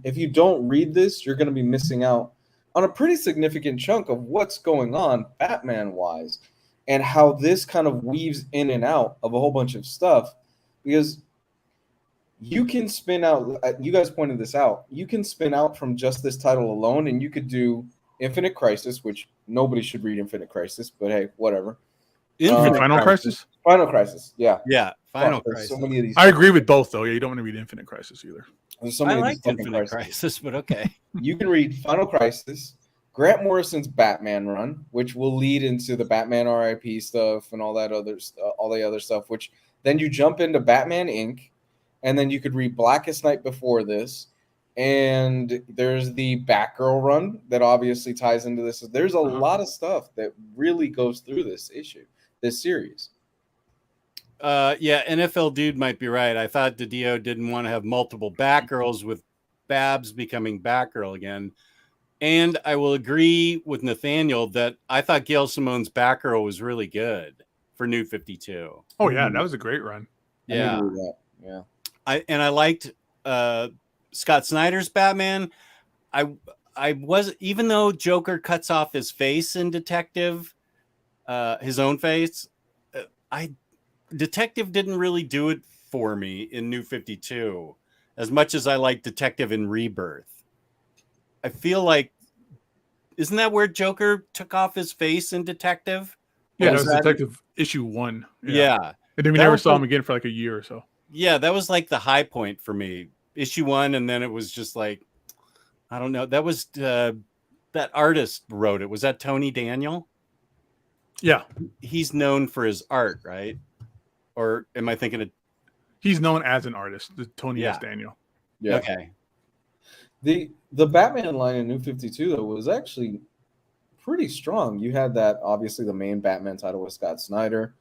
if you don't read this, you're going to be missing out on a pretty significant chunk of what's going on Batman-wise, and how this kind of weaves in and out of a whole bunch of stuff. Because you can spin out, you guys pointed this out, you can spin out from just this title alone, and you could do Infinite Crisis, which nobody should read Infinite Crisis, but hey, whatever. Final Crisis? Final Crisis, yeah. Yeah, Final There's Crisis. so many of these. I agree with both, though. Yeah, you don't want to read Infinite Crisis either. There's so I many of like these fucking Infinite crises. Crisis, but okay. You can read Final Crisis, Grant Morrison's Batman run, which will lead into the Batman RIP stuff and all that other all the other stuff, which then you jump into Batman Inc., and then you could read Blackest Night before this, and there's the Batgirl run that obviously ties into this. There's a lot of stuff that really goes through this series. Yeah, NFL dude might be right. I thought DiDio didn't want to have multiple Batgirls with Babs becoming Batgirl again. And I will agree with Nathaniel that I thought Gail Simone's Batgirl was really good for New 52. Oh, yeah, that was a great run. Yeah. Yeah. I liked Scott Snyder's Batman. I was, even though Joker cuts off his face in Detective, his own face, Detective didn't really do it for me in New 52 as much as I like Detective in Rebirth. I feel like, isn't that where Joker took off his face in Detective? Yeah, that was Detective issue 1. Yeah. And then we never saw him again for like a year or so. Yeah, that was like the high point for me. Issue 1, and then it was just like, I don't know. That was that artist wrote it. Was that Tony Daniel? Yeah. He's known for his art, right? Or am I thinking of... He's known as an artist, Tony S. Daniel. Yeah. Okay. The Batman line in New 52 though was actually pretty strong. You had that, obviously the main Batman title was Scott Snyder.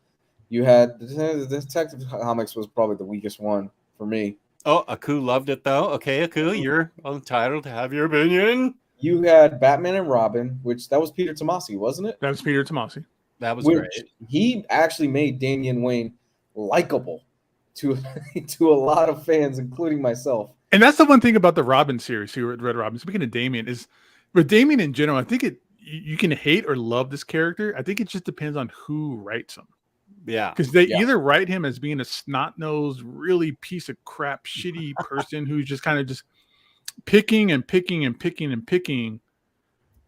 You had the Detective Comics was probably the weakest one for me. Oh, Aku loved it though. Okay, Aku, you're entitled to have your opinion. You had Batman and Robin, which that was Peter Tomasi, wasn't it? That was Peter Tomasi. That was great. He actually made Damian Wayne likable to a lot of fans, including myself. And that's the one thing about the Robin series, who read Robin. Speaking of Damian, is with Damian in general, I think you can hate or love this character. I think it just depends on who writes him. Yeah. Because they either write him as being a snot-nosed, really piece of crap, shitty person who's just kind of just picking and picking and picking and picking.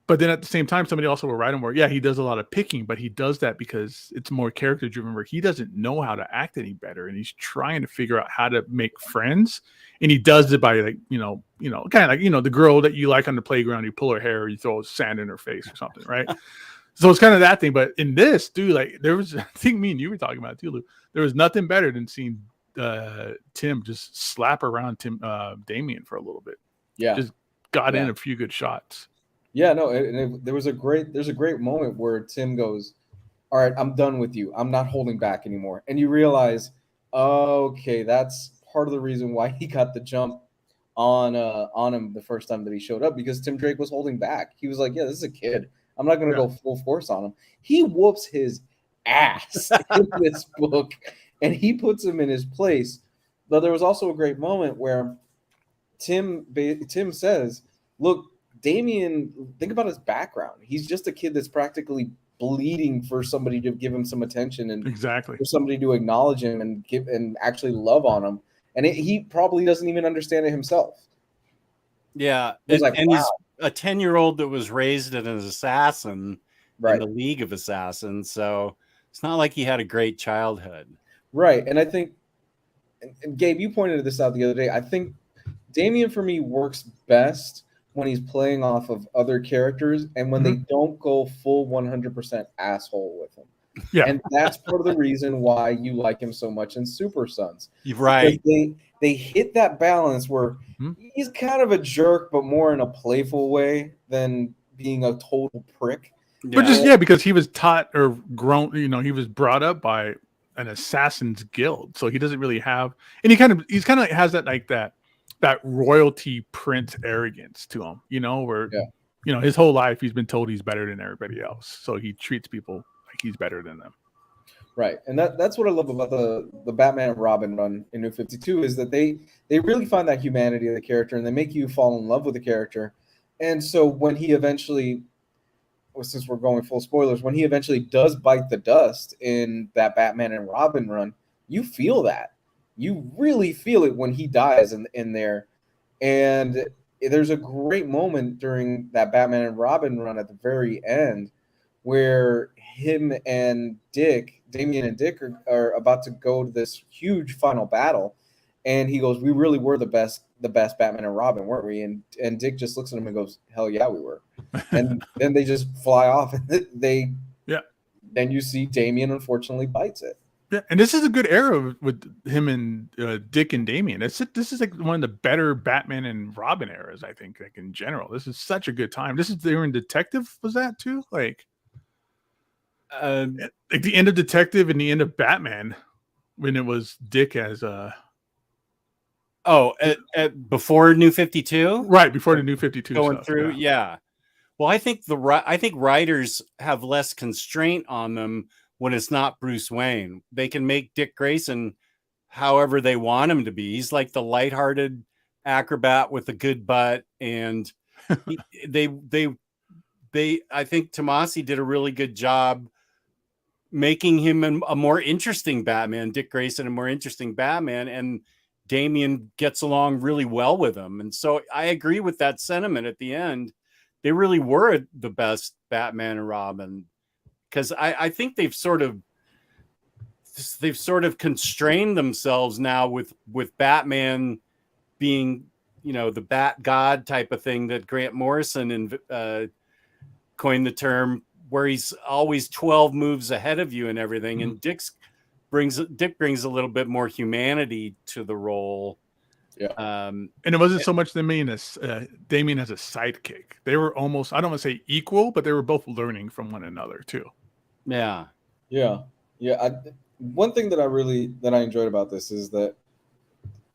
But then at the same time, somebody also will write him where, yeah, he does a lot of picking, but he does that because it's more character-driven, where he doesn't know how to act any better, and he's trying to figure out how to make friends. And he does it by, like, kind of like, the girl that you like on the playground, you pull her hair, or you throw sand in her face or something, right? So it's kind of that thing. But in this, dude, like, there was, I think me and you were talking about it too, Lou. There was nothing better than seeing Tim just slap around Damian for a little bit. Yeah. Just got in a few good shots. Yeah, no, there's a great moment where Tim goes, "All right, I'm done with you. I'm not holding back anymore." And you realize, okay, that's part of the reason why he got the jump on him the first time that he showed up, because Tim Drake was holding back. He was like, "Yeah, this is a kid. I'm not going to go full force on him. He whoops his ass in this book, and he puts him in his place. But there was also a great moment where Tim says, look, Damian, think about his background. He's just a kid that's practically bleeding for somebody to give him some attention and for somebody to acknowledge him and actually love on him. And he probably doesn't even understand it himself. Yeah. He's he's a 10-year-old that was raised as an assassin right. in the League of Assassins. So it's not like he had a great childhood. Right. And I think, and Gabe, you pointed this out the other day. I think Damian for me works best when he's playing off of other characters and when they don't go full 100% asshole with him. Yeah. And that's part of the reason why you like him so much in Super Sons. Right. They hit that balance where he's kind of a jerk, but more in a playful way than being a total prick. Yeah. But because he was taught or grown, he was brought up by an assassin's guild. So he doesn't really have, and he's kind of has that royalty prince arrogance to him, where, his whole life he's been told he's better than everybody else. So he treats people like he's better than them. Right. And that's what I love about the Batman and Robin run in New 52 is that they really find that humanity of the character and they make you fall in love with the character. And so when he eventually, since we're going full spoilers, when he eventually does bite the dust in that Batman and Robin run, you feel that. You really feel it when he dies in there. And there's a great moment during that Batman and Robin run at the very end where him and Damian and Dick are about to go to this huge final battle. And he goes, we really were the best Batman and Robin, weren't we? And Dick just looks at him and goes, hell yeah, we were. And then they just fly off. And then you see Damian unfortunately bites it. Yeah, and this is a good era with him and Dick and Damian. This is like one of the better Batman and Robin eras, I think, like in general. This is such a good time. They were in Detective, was that too? Like the end of Detective and the end of Batman when it was Dick as before New 52? Right, before the New 52 going stuff, through, yeah. Well, I think writers have less constraint on them when it's not Bruce Wayne. They can make Dick Grayson however they want him to be. He's like the lighthearted acrobat with a good butt, and I think Tomasi did a really good job making him a more interesting Batman, Dick Grayson a more interesting Batman, and Damian gets along really well with him. And so I agree with that sentiment at the end. They really were the best Batman and Robin, because I think they've sort of constrained themselves now with Batman being, the Bat God type of thing that Grant Morrison coined the term, where he's always 12 moves ahead of you and everything. And Dick brings a little bit more humanity to the role. Yeah. And it wasn't so much Damian as a sidekick. They were almost, I don't want to say equal, but they were both learning from one another too. Yeah. Yeah. Yeah. One thing that I enjoyed about this is that,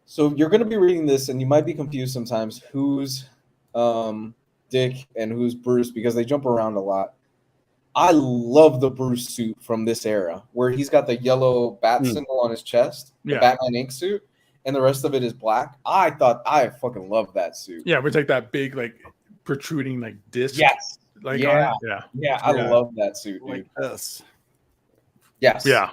so you're going to be reading this and you might be confused sometimes who's Dick and who's Bruce, because they jump around a lot. I love the Bruce suit from this era where he's got the yellow bat symbol on his chest, the Batman ink suit, and the rest of it is black. I fucking love that suit. Yeah, it's like that big, like protruding, like disc. Yes. Like yeah. Yeah. I love that suit, dude. Like this. Yes. Yeah.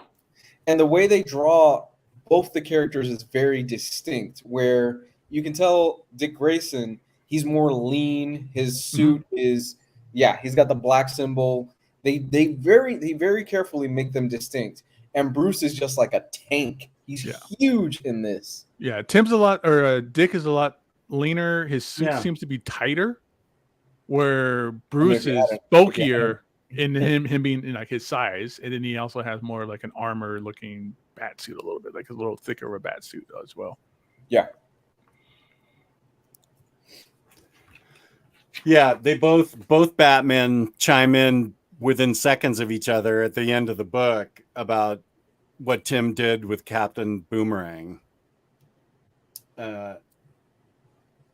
And the way they draw both the characters is very distinct, where you can tell Dick Grayson, he's more lean. His suit is, he's got the black symbol. They very carefully make them distinct. And Bruce is just like a tank. He's huge in this. Yeah, Dick is a lot leaner. His suit seems to be tighter, where Bruce is bulkier in him being in like his size, and then he also has more like an armor looking bat suit, a little bit like a little thicker of a bat suit as well. Yeah. Yeah, they both Batmen chime in within seconds of each other at the end of the book about what Tim did with Captain Boomerang,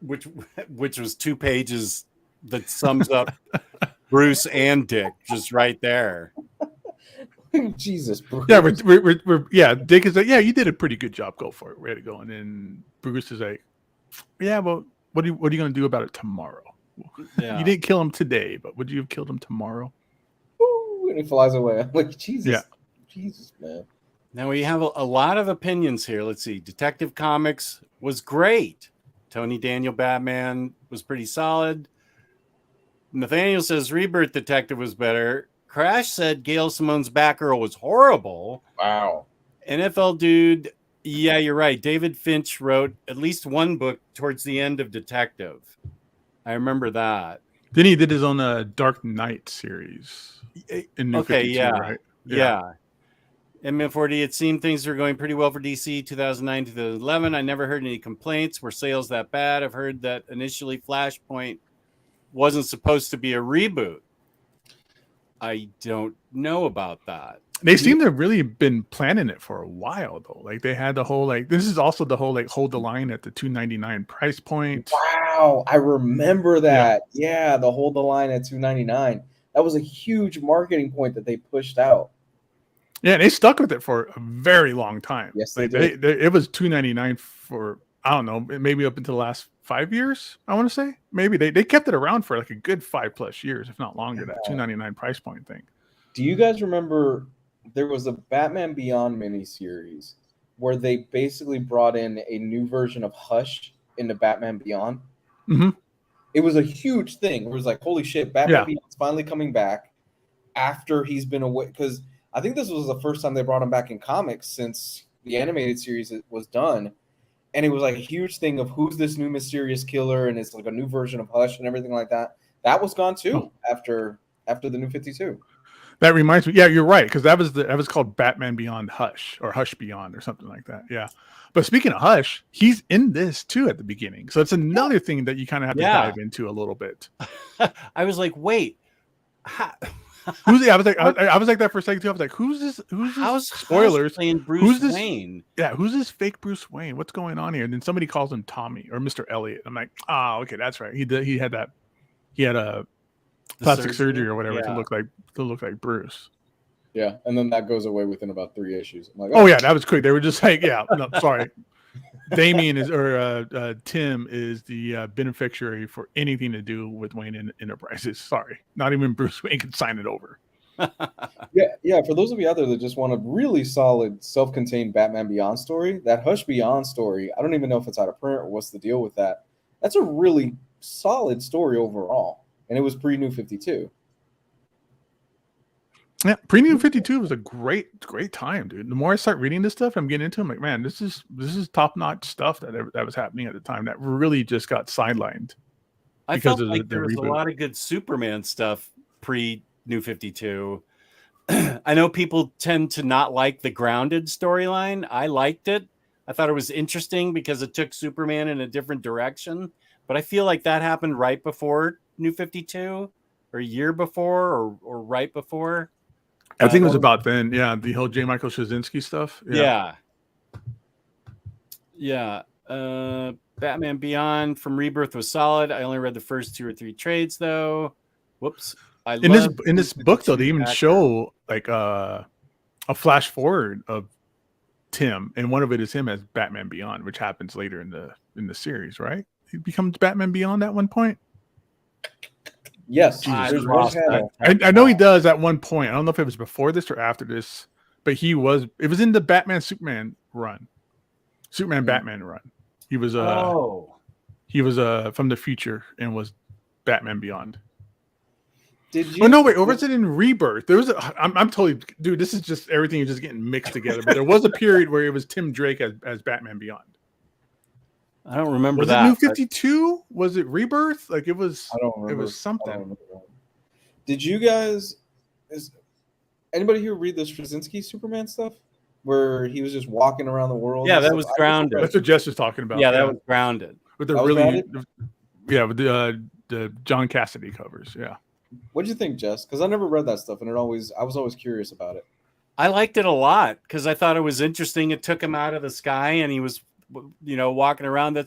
which was 2 pages that sums up Bruce and Dick just right there. Jesus, Bruce. Yeah, we're yeah. Dick is like, yeah, you did a pretty good job. Go for it. Ready to go. And then Bruce is like, yeah, well, what are you going to do about it tomorrow? Yeah. You didn't kill him today, but would you have killed him tomorrow? Woo, and he flies away. I'm like, Jesus, Yeah. Jesus, man. Now we have a lot of opinions here. Let's see. Detective Comics was great. Tony Daniel Batman was pretty solid. Nathaniel says Rebirth Detective was better. Crash said Gail Simone's Batgirl was horrible. Wow. NFL Dude, yeah, you're right. David Finch wrote at least one book towards the end of Detective. I remember that. Then he did his own Dark Knight series in New Okay, 52, yeah. right? Yeah. M40, it seemed things were going pretty well for DC 2009 to 2011. I never heard any complaints. Were sales that bad? I've heard that initially Flashpoint wasn't supposed to be a reboot. I don't know about that. They seem to have really been planning it for a while, though. Like they had the whole this is also the whole hold the line at the $2.99 price point. Wow, I remember that. Yeah, the hold the line at $2.99. That was a huge marketing point that they pushed out. Yeah, they stuck with it for a very long time. Yes, like they did. it was $2.99 for, I don't know, maybe up until the last 5 years. I want to say maybe they kept it around for like a good 5+ years, if not longer. That $2.99 price point thing. Do you guys remember there was a Batman Beyond miniseries where they basically brought in a new version of Hush into Batman Beyond? Mm-hmm. It was a huge thing. It was like, holy shit, Batman Beyond's finally coming back after he's been away. Because I think this was the first time they brought him back in comics since the animated series was done. And it was like a huge thing of who's this new mysterious killer, and it's like a new version of Hush and everything like that. That was gone too after the New 52. That reminds me. Yeah, you're right, because that was called Batman Beyond Hush or Hush Beyond or something like that. Yeah. But speaking of Hush, he's in this too at the beginning. So it's another thing that you kind of have to dive into a little bit. I was like, wait. Who's I was like that for a second too. I was like, who's this? How's spoilers? Playing Bruce who's this Wayne? Yeah, who's this fake Bruce Wayne? What's going on here? And then somebody calls him Tommy or Mr. Elliot. I'm like, okay, that's right. He had a plastic surgery or whatever to look like Bruce. Yeah, and then that goes away within about 3 issues. I'm like, oh yeah, that was quick. They were just like, yeah, no, sorry. Damien Tim is the beneficiary for anything to do with Wayne Enterprises. Sorry, not even Bruce Wayne can sign it over. Yeah. For those of you out there that just want a really solid, self-contained Batman Beyond story, that Hush Beyond story, I don't even know if it's out of print or what's the deal with that. That's a really solid story overall, and it was pre-New 52. Yeah, Premium 52 was a great time, dude. The more I start reading this stuff, I'm getting into it. I'm like, man, this is top-notch stuff that was happening at the time that really just got sidelined. I felt like there was a lot of good Superman stuff pre-New 52. I know people tend to not like the grounded storyline. I liked it. I thought it was interesting because it took Superman in a different direction. But I feel like that happened right before New 52 or a year before or right before. I think it was about then. Yeah, the whole J. Michael Straczynski stuff. Yeah. Batman Beyond from Rebirth was solid. I only read the first 2 or 3 trades, though. Whoops. In this book, though, they even show like a flash forward of Tim, and one of it is him as Batman Beyond, which happens later in the series, right? He becomes Batman Beyond at one point. Yes, I know he does at one point. I don't know if it was before this or after this, but it was in the Batman Superman run. Batman run. He was from the future and was Batman Beyond. Did you? Oh no, wait, or was it in Rebirth? There was I'm totally, dude, this is just everything is just getting mixed together. But there was a period where it was Tim Drake as Batman Beyond. I don't remember was that. Was it New 52? Was it Rebirth? Like it was. I don't remember. It was something. Did you guys? Is anybody here read the Straczynski Superman stuff, where he was just walking around the world? Yeah, that was Grounded. That's what Jess was talking about. Yeah, that was Grounded. With the with the John Cassidy covers. Yeah. What did you think, Jess? Because I never read that stuff, and I was always curious about it. I liked it a lot because I thought it was interesting. It took him out of the sky, and he was, walking around.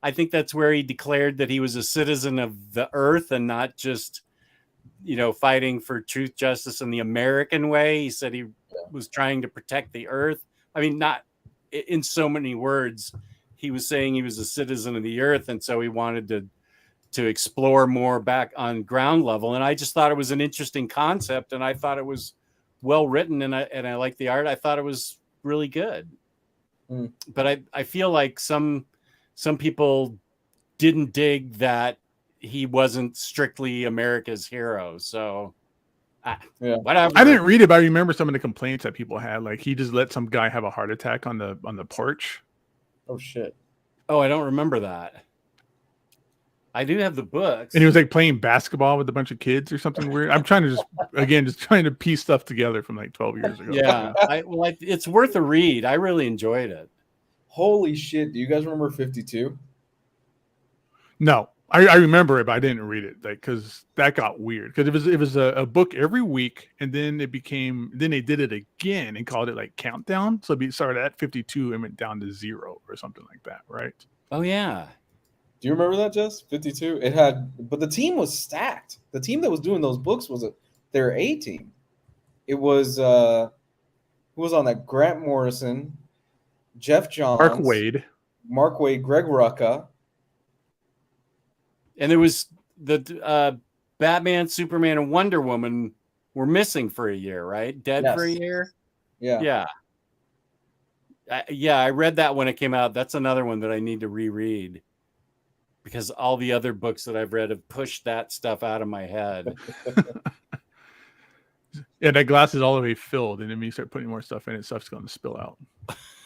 I think that's where he declared that he was a citizen of the Earth and not just fighting for truth, justice, and the American way. He said he was trying to protect the earth. I mean, not in so many words. He was saying he was a citizen of the earth, and so he wanted to explore more back on ground level. And I just thought it was an interesting concept, and I thought it was well written, and I liked the art. I thought it was really good. But I feel like some people didn't dig that he wasn't strictly America's hero. So whatever. I didn't read it, but I remember some of the complaints that people had. Like he just let some guy have a heart attack on the porch. Oh shit. Oh, I don't remember that. I do have the books. And he was like playing basketball with a bunch of kids or something weird. I'm trying to just trying to piece stuff together from like 12 years ago. Yeah. It's worth a read. I really enjoyed it. Holy shit. Do you guys remember 52? No, I remember it, but I didn't read it because that got weird. Because it was a book every week, and then they did it again and called it like Countdown. So it started at 52 and went down to 0 or something like that, right? Oh yeah. Do you remember that, Jess? 52. It had, but the team was stacked. The team that was doing those books was their A team. It was who was on that? Grant Morrison, Jeff Johns, Mark Wade, Greg Rucka. And there was the Batman, Superman, and Wonder Woman were missing for a year, right? Dead for a year. Yeah. I read that when it came out. That's another one that I need to reread because all the other books that I've read have pushed that stuff out of my head. Yeah, that glass is all the way filled, and then when you start putting more stuff in it, stuff's going to spill out.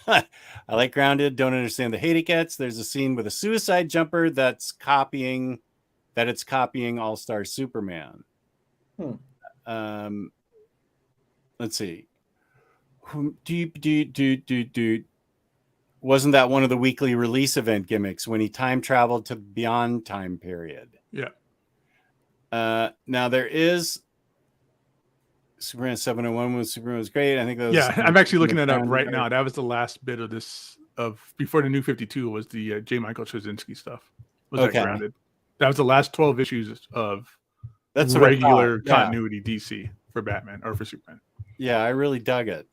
I like Grounded. Don't understand the hate it gets. There's a scene with a suicide jumper it's copying All-Star Superman. Let's see. Wasn't that one of the weekly release event gimmicks when he time traveled to beyond time period? Yeah. Now there is Superman 701 when Superman was great. I think that was, I'm actually looking that up right now. That was the last bit of this before the new 52 was the J. Michael Straczynski stuff. That Grounded? That was the last 12 issues of regular continuity DC for Batman or for Superman. Yeah, I really dug it.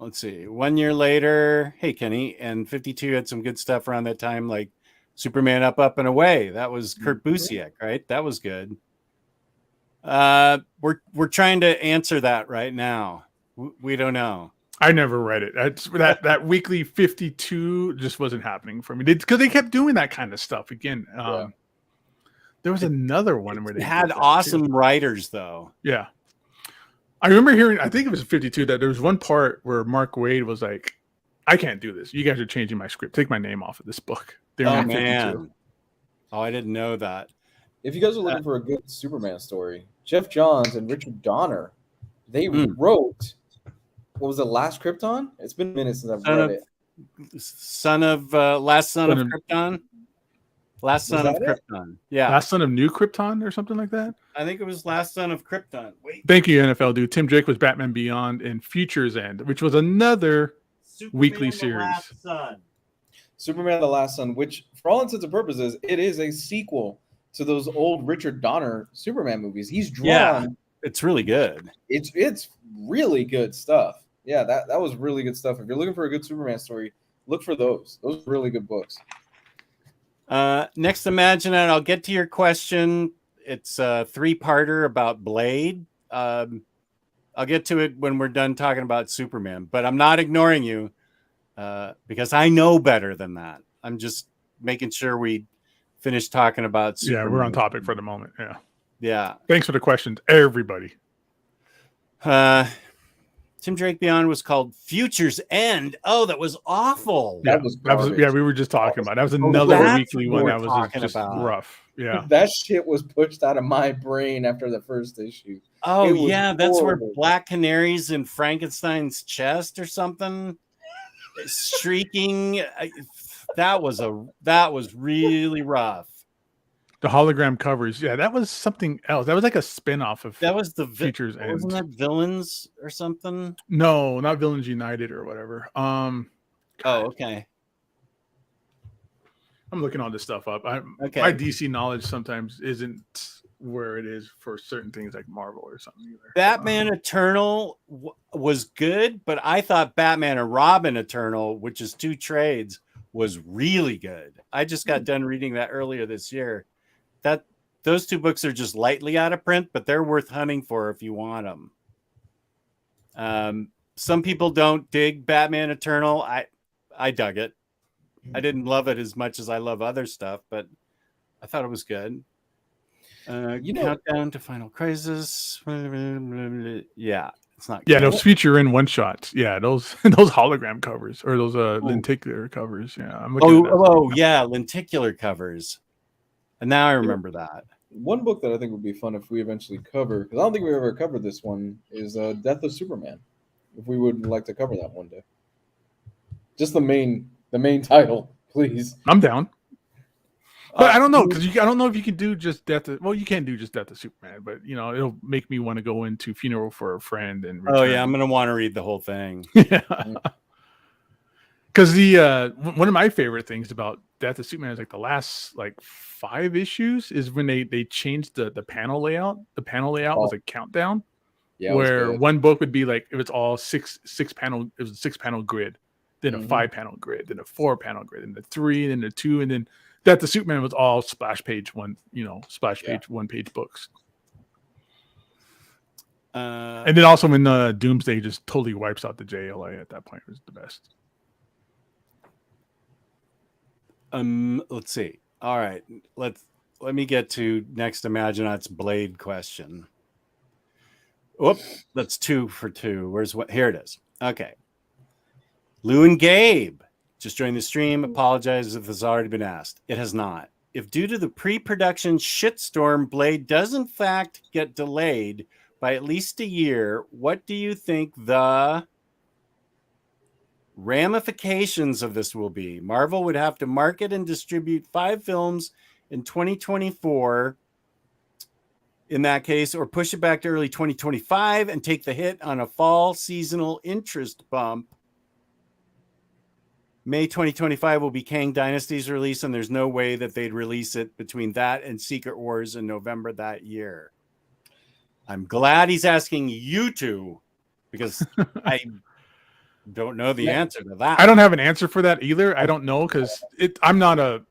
Let's see. 1 year later, hey Kenny, and 52 had some good stuff around that time, like Superman Up, Up and Away. That was Kurt Busiek, right? That was good. We're trying to answer that right now. We don't know. I never read it. That weekly 52 just wasn't happening for me because they kept doing that kind of stuff again. There was another one where they had awesome writers though. Yeah. I remember hearing, I think it was 52, that there was one part where Mark Wade was like, I can't do this. You guys are changing my script. Take my name off of this book. Oh, man. Oh, I didn't know that. If you guys are looking for a good Superman story, Jeff Johns and Richard Donner, they wrote, what was it, Last Krypton? It's been minutes since I've read it. Last Son of Krypton? Last Son of Krypton. Yeah. Last Son of New Krypton or something like that? I think it was Last Son of Krypton. Wait. Thank you, NFL dude. Tim Drake was Batman Beyond and Future's End, which was another weekly series. Last Son. Superman the Last Son, which for all intents and purposes, it is a sequel to those old Richard Donner Superman movies. He's drawn. Yeah, it's really good. It's really good stuff. Yeah, that was really good stuff. If you're looking for a good Superman story, look for those. Those are really good books. Next, Imagine It. I'll get to your question. It's a 3-parter about Blade. I'll get to it when we're done talking about Superman, but I'm not ignoring you because I know better than that. I'm just making sure we finish talking about Superman. Yeah, we're on topic for the moment. Yeah. Yeah. Thanks for the questions, everybody. Tim Drake Beyond was called Future's End. Oh, that was awful. That was we were just talking about. That was another weekly one that was just rough. Yeah. That shit was pushed out of my brain after the first issue. Oh, yeah, that's where Black Canary's in Frankenstein's chest or something. Streaking. That was really rough. The hologram covers, yeah, that was something else. That was like a spin-off of that was the Future's End. Wasn't that Villains or something? No, not Villains United or whatever. Oh, okay. I'm looking all this stuff up. Okay. My DC knowledge sometimes isn't where it is for certain things like Marvel or something either. Batman Eternal was good, but I thought Batman and Robin Eternal, which is 2 trades, was really good. I just got done reading that earlier this year. Those 2 books are just lightly out of print, but they're worth hunting for if you want them. Some people don't dig Batman Eternal. I dug it. I didn't love it as much as I love other stuff, but I thought it was good. Countdown to Final Crisis. Yeah, it's not. Yeah, good. those feature in one shots. Yeah, those hologram covers or those lenticular covers. Yeah, I'm looking at that. Yeah, lenticular covers. And now I remember that. One book that I think would be fun if we eventually cover, because I don't think we ever covered this one, is Death of Superman. If we would like to cover that one day, just the main title, please. I'm down. But I don't know, because I don't know if you can do just Death of, well, you can't do just Death of Superman, but you know, it'll make me want to go into Funeral for a Friend and return. Oh yeah, I'm gonna want to read the whole thing. Yeah. Because the one of my favorite things about Death of Superman is like the last 5 issues is when they changed the panel layout. The panel layout was a countdown. Yeah, where one book would be like if it's all six panel, it was a 6-panel grid, then a 5-panel grid, then a 4-panel grid, and the 3, and then the 2, and then Death of Superman was all splash page 1-page books. And then also when Doomsday just totally wipes out the JLA at that point, it was the best. Let's see. All right, let me get to next Imaginauts Blade question. Whoop, that's 2 for 2. Where's what? Here it is. Okay. Lou and Gabe just joined the stream. Apologize if this has already been asked. It has not. If due to the pre-production shitstorm, Blade does in fact get delayed by at least a year, what do you think the ramifications of this will be? Marvel would have to market and distribute 5 films in 2024 in that case, or push it back to early 2025 and take the hit on a fall seasonal interest bump. May 2025 will be Kang Dynasty's release, and there's no way that they'd release it between that and Secret Wars in November that year. I'm glad he's asking you two, because I don't know the answer to that. I don't have an answer for that either. I don't know, because I'm not a...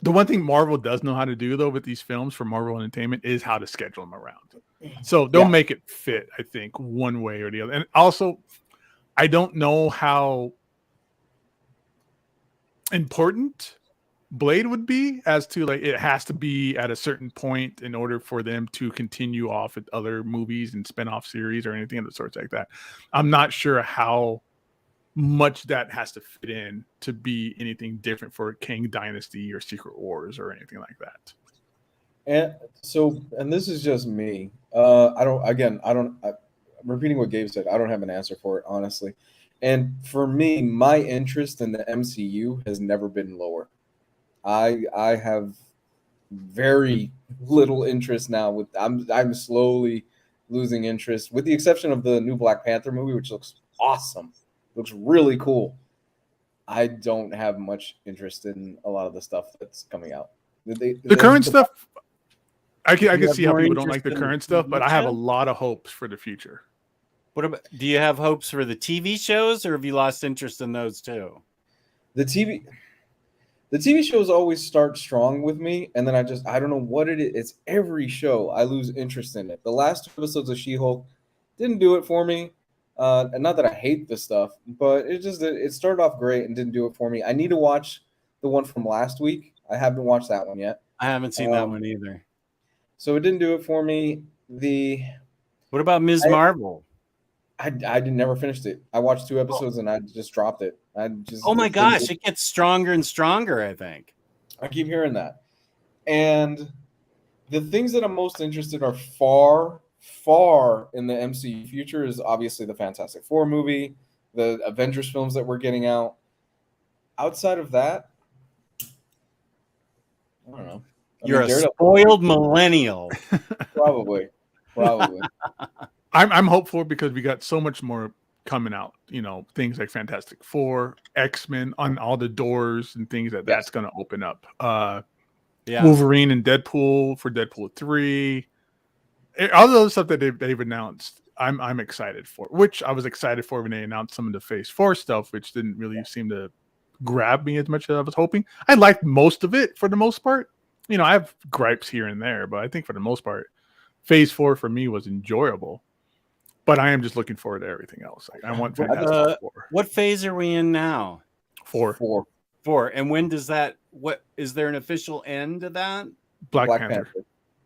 The one thing Marvel does know how to do, though, with these films for Marvel Entertainment is how to schedule them around. So they'll make it fit, I think, one way or the other. And also, I don't know how important Blade would be as to it has to be at a certain point in order for them to continue off with other movies and spin-off series or anything of the sorts like that. I'm not sure how much that has to fit in to be anything different for Kang Dynasty or Secret Wars or anything like that. And this is just me. I'm repeating what Gabe said. I don't have an answer for it, honestly. And for me, my interest in the MCU has never been lower. I have very little interest now. I'm slowly losing interest, with the exception of the new Black Panther movie, which looks awesome. Looks really cool. I don't have much interest in a lot of the stuff that's coming out. The current stuff, I can see how people don't like the current stuff, but I have a lot of hopes for the future. What about? Do you have hopes for the TV shows, or have you lost interest in those too? The TV shows always start strong with me, and then I don't know what it is. It's every show I lose interest in it. The last 2 episodes of She-Hulk didn't do it for me. And not that I hate this stuff, but it started off great and didn't do it for me. I need to watch the one from last week. I haven't watched that one yet. I haven't seen that one either. So it didn't do it for me. What about Ms. Marvel? I never finished it. I watched 2 episodes and I just dropped it. Oh my gosh, it gets stronger and stronger, I think. I keep hearing that. And the things that I'm most interested are far in the MCU future is obviously the Fantastic Four movie, the Avengers films that we're getting out. Outside of that, I don't know. You're a spoiled millennial. Probably. I'm hopeful because we got so much more coming out. You know, things like Fantastic Four, X-Men, on all the doors and things that's going to open up. Yeah. Wolverine and Deadpool for Deadpool 3. All the other stuff that they've announced, I'm excited for. Which I was excited for when they announced some of the Phase 4 stuff, which didn't really seem to grab me as much as I was hoping. I liked most of it for the most part. I have gripes here and there, but I think for the most part, Phase 4 for me was enjoyable. But I am just looking forward to everything else. Like, I want Fantastic Four. What phase are we in now? 4. 4. And when does that? What is there an official end to that? Black Panther.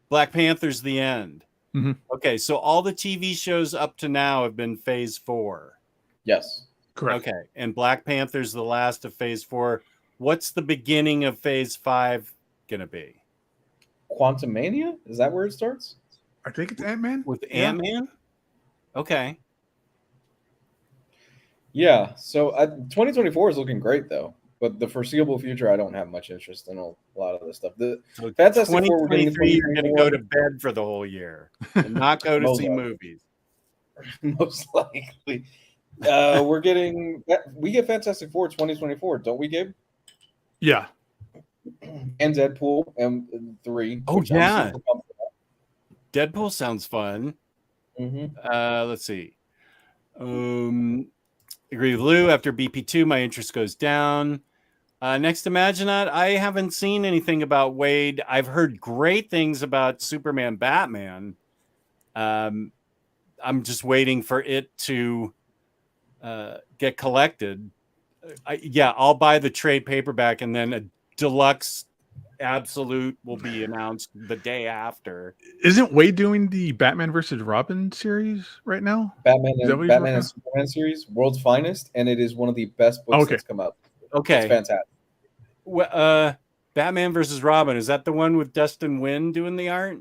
Black Panther's the end. Mm-hmm. Okay, so all the TV shows up to now have been Phase 4. Yes. Correct. Okay, and Black Panther's the last of Phase 4. What's the beginning of Phase 5 gonna be? Quantumania? Is that where it starts? I think it's Ant-Man. With Ant-Man? Okay. Yeah. So 2024 is looking great though, but the foreseeable future, I don't have much interest in a lot of this stuff. The So Fantastic Four, we're getting 2023, you're going to 2024. go to bed for the whole year and not go to Most see likely. movies. Most likely. We get Fantastic Four 2024, don't we, Gabe? Yeah. And Deadpool and 3. Oh, which I'm yeah. super pumped Deadpool sounds fun. about. Let's see. Agree with Lou. After BP2, my interest goes down. Next, Imaginaut. I haven't seen anything about Wade. I've heard great things about Superman Batman. I'm just waiting for it to get collected. I'll buy the trade paperback, and then a deluxe absolute will be announced the day after. Isn't Wade doing the Batman versus Robin series right now? Batman Is that what and he's Batman and Superman series, World's Finest, and it is one of the best books that's come out. Okay. It's fantastic. Batman versus Robin. Is that the one with Dustin Nguyen doing the art?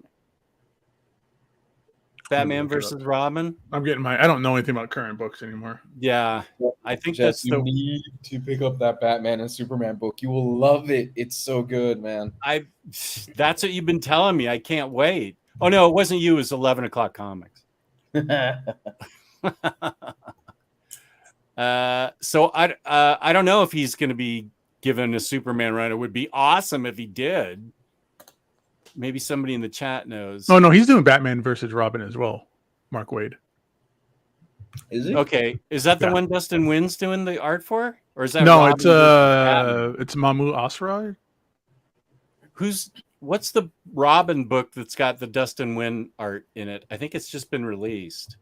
Batman versus Robin. I don't know anything about current books anymore. Yeah, I think Jess, that's you need to pick up that Batman and Superman book. You will love it. It's so good, man. That's what you've been telling me. I can't wait. Oh no, it wasn't you. It was 11 o'clock comics. So I don't know if he's going to be given a Superman run. It would be awesome if he did. Maybe somebody in the chat knows. Oh no, he's doing Batman versus Robin as well. Mark Waid. Is he? Okay, is that the one Dustin Nguyen's doing the art for, or is that No? Robin It's Mahmoud Asrar. What's the Robin book that's got the Dustin Nguyen art in it? I think it's just been released.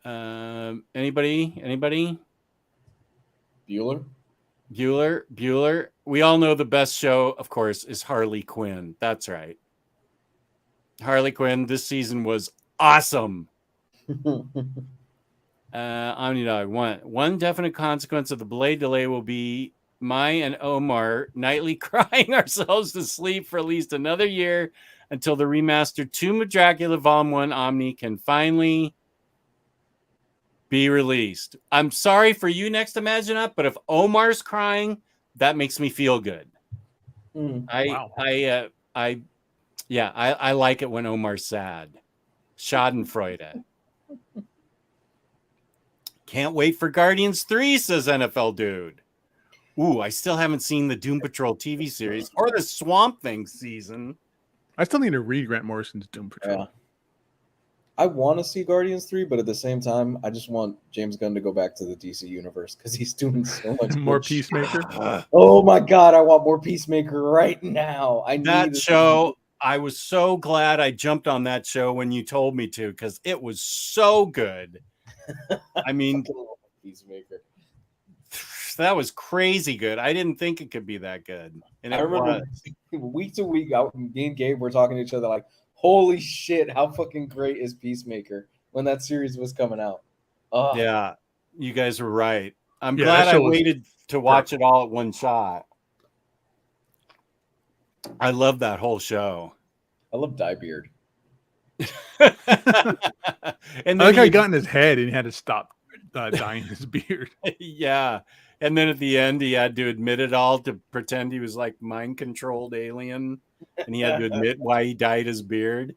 Anybody? Bueller. We all know the best show, of course, is Harley Quinn. That's right. Harley Quinn this season was awesome. Omnidog, one definite consequence of the Blade delay will be my and Omar nightly crying ourselves to sleep for at least another year until the remastered Tomb of Dracula Volume 1 Omni can finally be released. I'm sorry for you, Next Imaginaut, but if Omar's crying, that makes me feel good. I like it when Omar's sad. Schadenfreude. Can't wait for Guardians 3, says NFL Dude. Ooh, I still haven't seen the Doom Patrol TV series or the Swamp Thing season. I still need to read Grant Morrison's Doom Patrol. Yeah. I want to see Guardians 3, but at the same time, I just want James Gunn to go back to the DC universe because he's doing so much More good Peacemaker. Oh my God, I want more Peacemaker right now. That show, I was so glad I jumped on that show when you told me to because it was so good. I mean, Peacemaker. That was crazy good. I didn't think it could be that good. And I remember week to week, me and Gabe were talking to each other like, holy shit, how fucking great is Peacemaker when that series was coming out. Oh. Yeah, you guys were right. I'm glad I waited to watch it all at one shot. I love that whole show. I love Diebeard. And I like how he got in his head and he had to stop dyeing his beard. Yeah. And then at the end, he had to admit it all to pretend he was like mind-controlled alien. And he had to admit why he dyed his beard.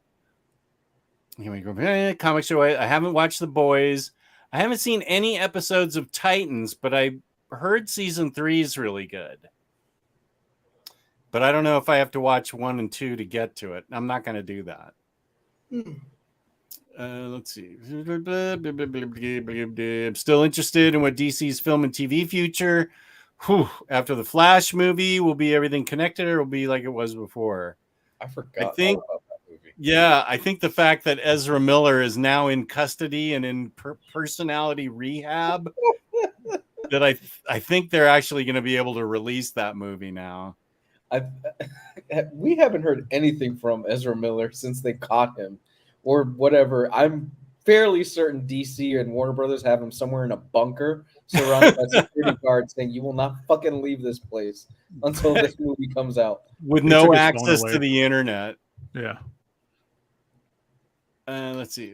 Anyway, comic show. I haven't watched The Boys. I haven't seen any episodes of Titans, but I heard season 3 is really good. but I don't know if I have to watch 1 and 2 to get to it. I'm not going to do that. Let's see. Still interested in what DC's film and TV future. After the Flash movie, will be everything connected, or will be like it was before? I forgot I think, all about that movie. yeah, I think the fact that Ezra Miller is now in custody and in personality rehab, that I think they're actually going to be able to release that movie now. We haven't heard anything from Ezra Miller since they caught him, or whatever. I'm fairly certain DC and Warner Brothers have him somewhere in a bunker, surrounded by security guards, saying, "You will not fucking leave this place until this movie comes out." With They no took his phone access away. to the internet. Yeah. Let's see.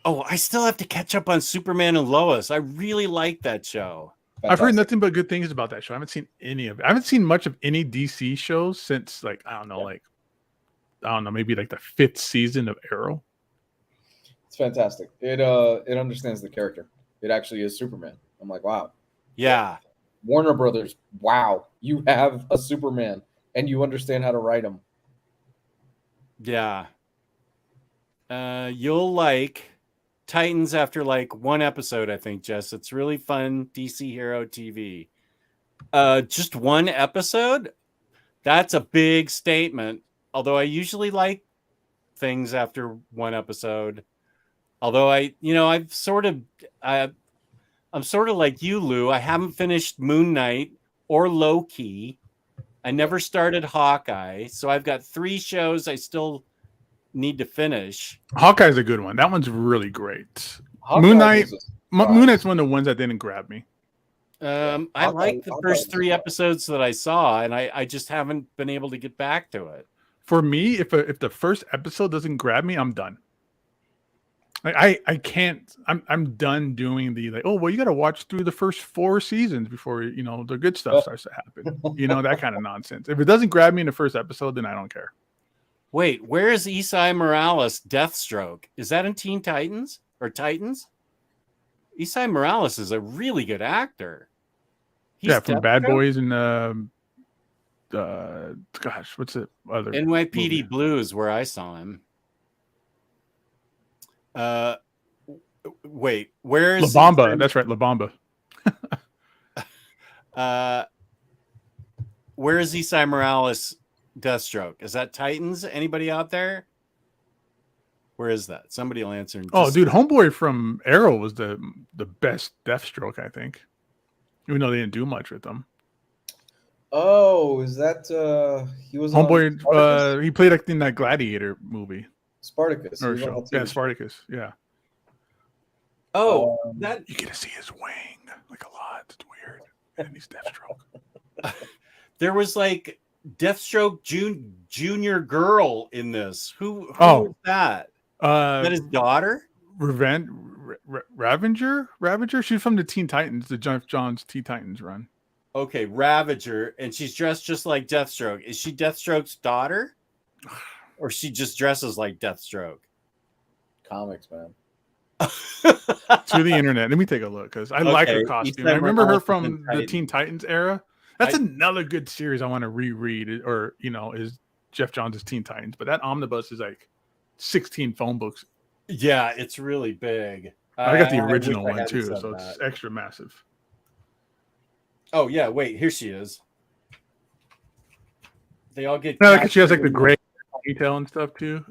I still have to catch up on Superman and Lois. I really like that show. I've heard Fantastic. nothing but good things about that show. I haven't seen any of it. I haven't seen much of any DC shows since, like, I don't know, maybe like the 5th season of Arrow. It's fantastic. It understands the character. It actually is Superman. I'm like, wow. Yeah. Warner Brothers, wow, you have a Superman and you understand how to write him. Yeah. You'll like Titans after like 1 episode, I think, Jess. It's really fun DC hero TV. Just 1 episode? That's a big statement. Although I usually like things after 1 episode. Although I'm sort of like you, Lou. I haven't finished Moon Knight or Loki. I never started Hawkeye. So I've got 3 shows I still need to finish. Hawkeye's a good one. That one's really great. Hawkeye Moon Knight. is a surprise. Moon Knight's one of the ones that didn't grab me. I like the first 3 episodes that I saw, and I just haven't been able to get back to it. For me, if the first episode doesn't grab me, I'm done. Like, I can't. I'm done doing the like. Oh well, you got to watch through the first 4 seasons before the good stuff starts to happen. That kind of nonsense. If it doesn't grab me in the first episode, then I don't care. Wait, where is Isai Morales Deathstroke? Is that in Teen Titans or Titans? Isai Morales is a really good actor. He's From Bad Deathstroke? Boys and gosh, what's it? Other NYPD movie? Blue is where I saw him. Wait, where is La Bamba? That's right, La Bamba. Where is Isai Morales Deathstroke? Is that Titans? Anybody out there? Where is that? Somebody will answer. Oh, dude, Homeboy from Arrow was the best Deathstroke, I think. Even though they didn't do much with them. Oh, is that he was on Homeboy, Spartacus? he played like in that Gladiator movie Spartacus. or He was on show. the Yeah, TV. Spartacus. Yeah, Oh, Um, that you get to see his wing like a lot. It's weird. And he's Deathstroke. there was like Deathstroke Junior girl in this. Who Oh. was that? Is Uh, that his daughter? Ravager. She's from the Teen Titans, the Jeff Johns Teen Titans run. Okay, Ravager, and she's dressed just like Deathstroke. Is she Deathstroke's daughter? Or she just dresses like Deathstroke? Comics, man. To the internet. Let me take a look because I like her Okay, costume. Ethan I remember her Morales from in the Teen Titans era. That's I- another good series I want to reread, or is Jeff Johns' Teen Titans. But that Omnibus is like 16 phone books. Yeah, it's really big. I got the wish original I one hadn't too, said so that. it's extra massive. Oh yeah, wait, here she is. They all get. Yeah, like she has like the captured. gray detail and stuff too.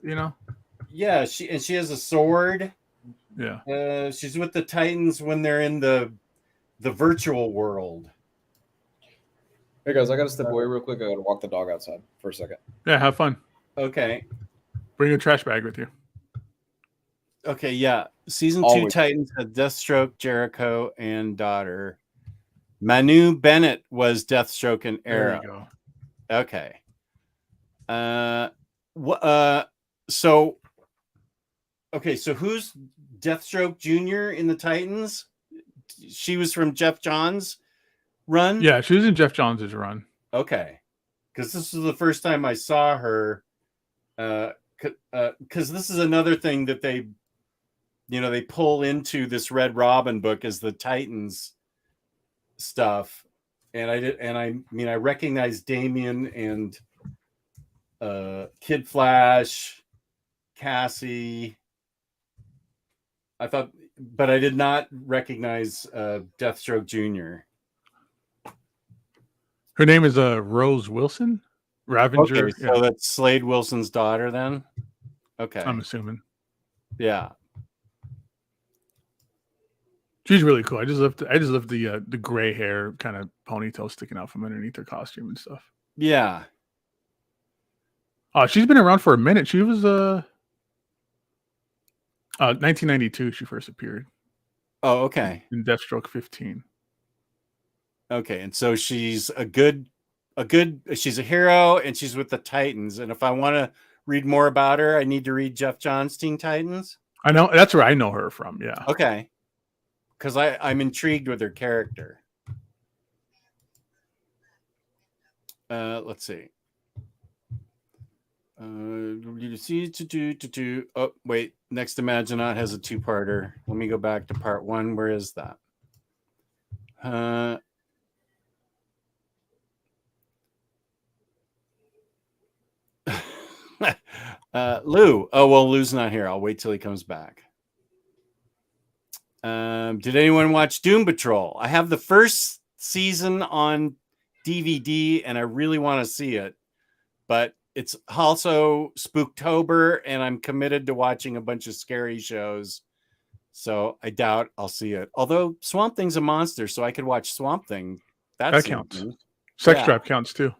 Yeah, she has a sword. Yeah. She's with the Titans when they're in the virtual world. Hey guys, I gotta step away real quick. I gotta walk the dog outside for a second. Yeah. Have fun. Okay. Bring a trash bag with you. Okay, yeah. Season 2 Always. Titans had Deathstroke, Jericho, and daughter. Manu Bennett was Deathstroke and There Arrow. you go. Okay. So who's Deathstroke Jr. in the Titans? She was from Jeff Johns' run? Yeah, she was in Jeff Johns' run. Okay. Because this is the first time I saw her. Because this is another thing that they pull into this Red Robin book is the Titans stuff, and I mean, I recognized Damien and Kid Flash, Cassie. I thought, but I did not recognize Deathstroke Jr. Her name is Rose Wilson, Ravenger. Okay, so that's Slade Wilson's daughter, then. Okay, I'm assuming. Yeah, She's really cool. I just love the gray hair, kind of ponytail sticking out from underneath her costume and stuff. yeah. Oh, she's been around for a minute. She was 1992. She first appeared. Oh, okay. In Deathstroke 15. Okay, and so she's she's a hero, and she's with the Titans. And if I want to read more about her, I need to read Jeff Johns' Teen Titans. I know that's where I know her from. Yeah. Okay, because I'm intrigued with her character. Let's see. Oh, wait. Next Imaginaut has a two-parter. Let me go back to part 1. Where is that? Lou. Oh, well, Lou's not here. I'll wait till he comes back. Did anyone watch Doom Patrol? I have the first season on DVD, and I really want to see it, but it's also Spooktober, and I'm committed to watching a bunch of scary shows, so I doubt I'll see it. Although Swamp Thing's a monster, so I could watch Swamp Thing. That counts. Sex Trap counts too.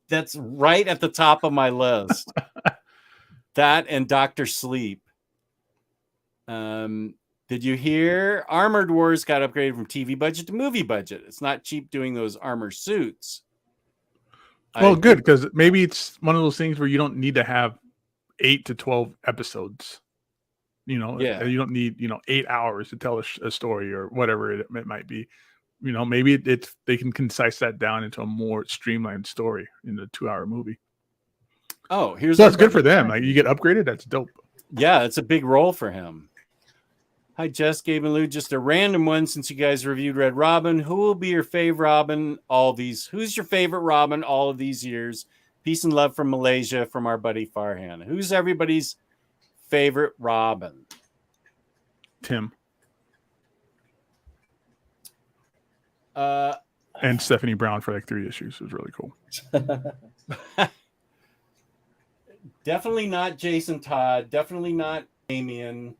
That's right at the top of my list. That and Dr. Sleep. Did you hear Armored Wars got upgraded from TV budget to movie budget? It's not cheap doing those armor suits. Well, good, because maybe it's one of those things where you don't need to have 8 to 12 episodes. You know, you don't need 8 hours to tell a story or whatever it might be. You know, maybe they can concise that down into a more streamlined story in a 2-hour movie. Oh, here's that's good for them. Like, you get upgraded. That's dope. Yeah, it's a big role for him. Hi, Jess, Gabe, and Lou. Just a random one since you guys reviewed Red Robin. Who will be your favorite Robin Who's your favorite Robin all of these years? Peace and love from Malaysia from our buddy Farhan. Who's everybody's favorite Robin? Tim. And Stephanie Brown for like 3 issues. It was really cool. Definitely not Jason Todd. Definitely not Damien.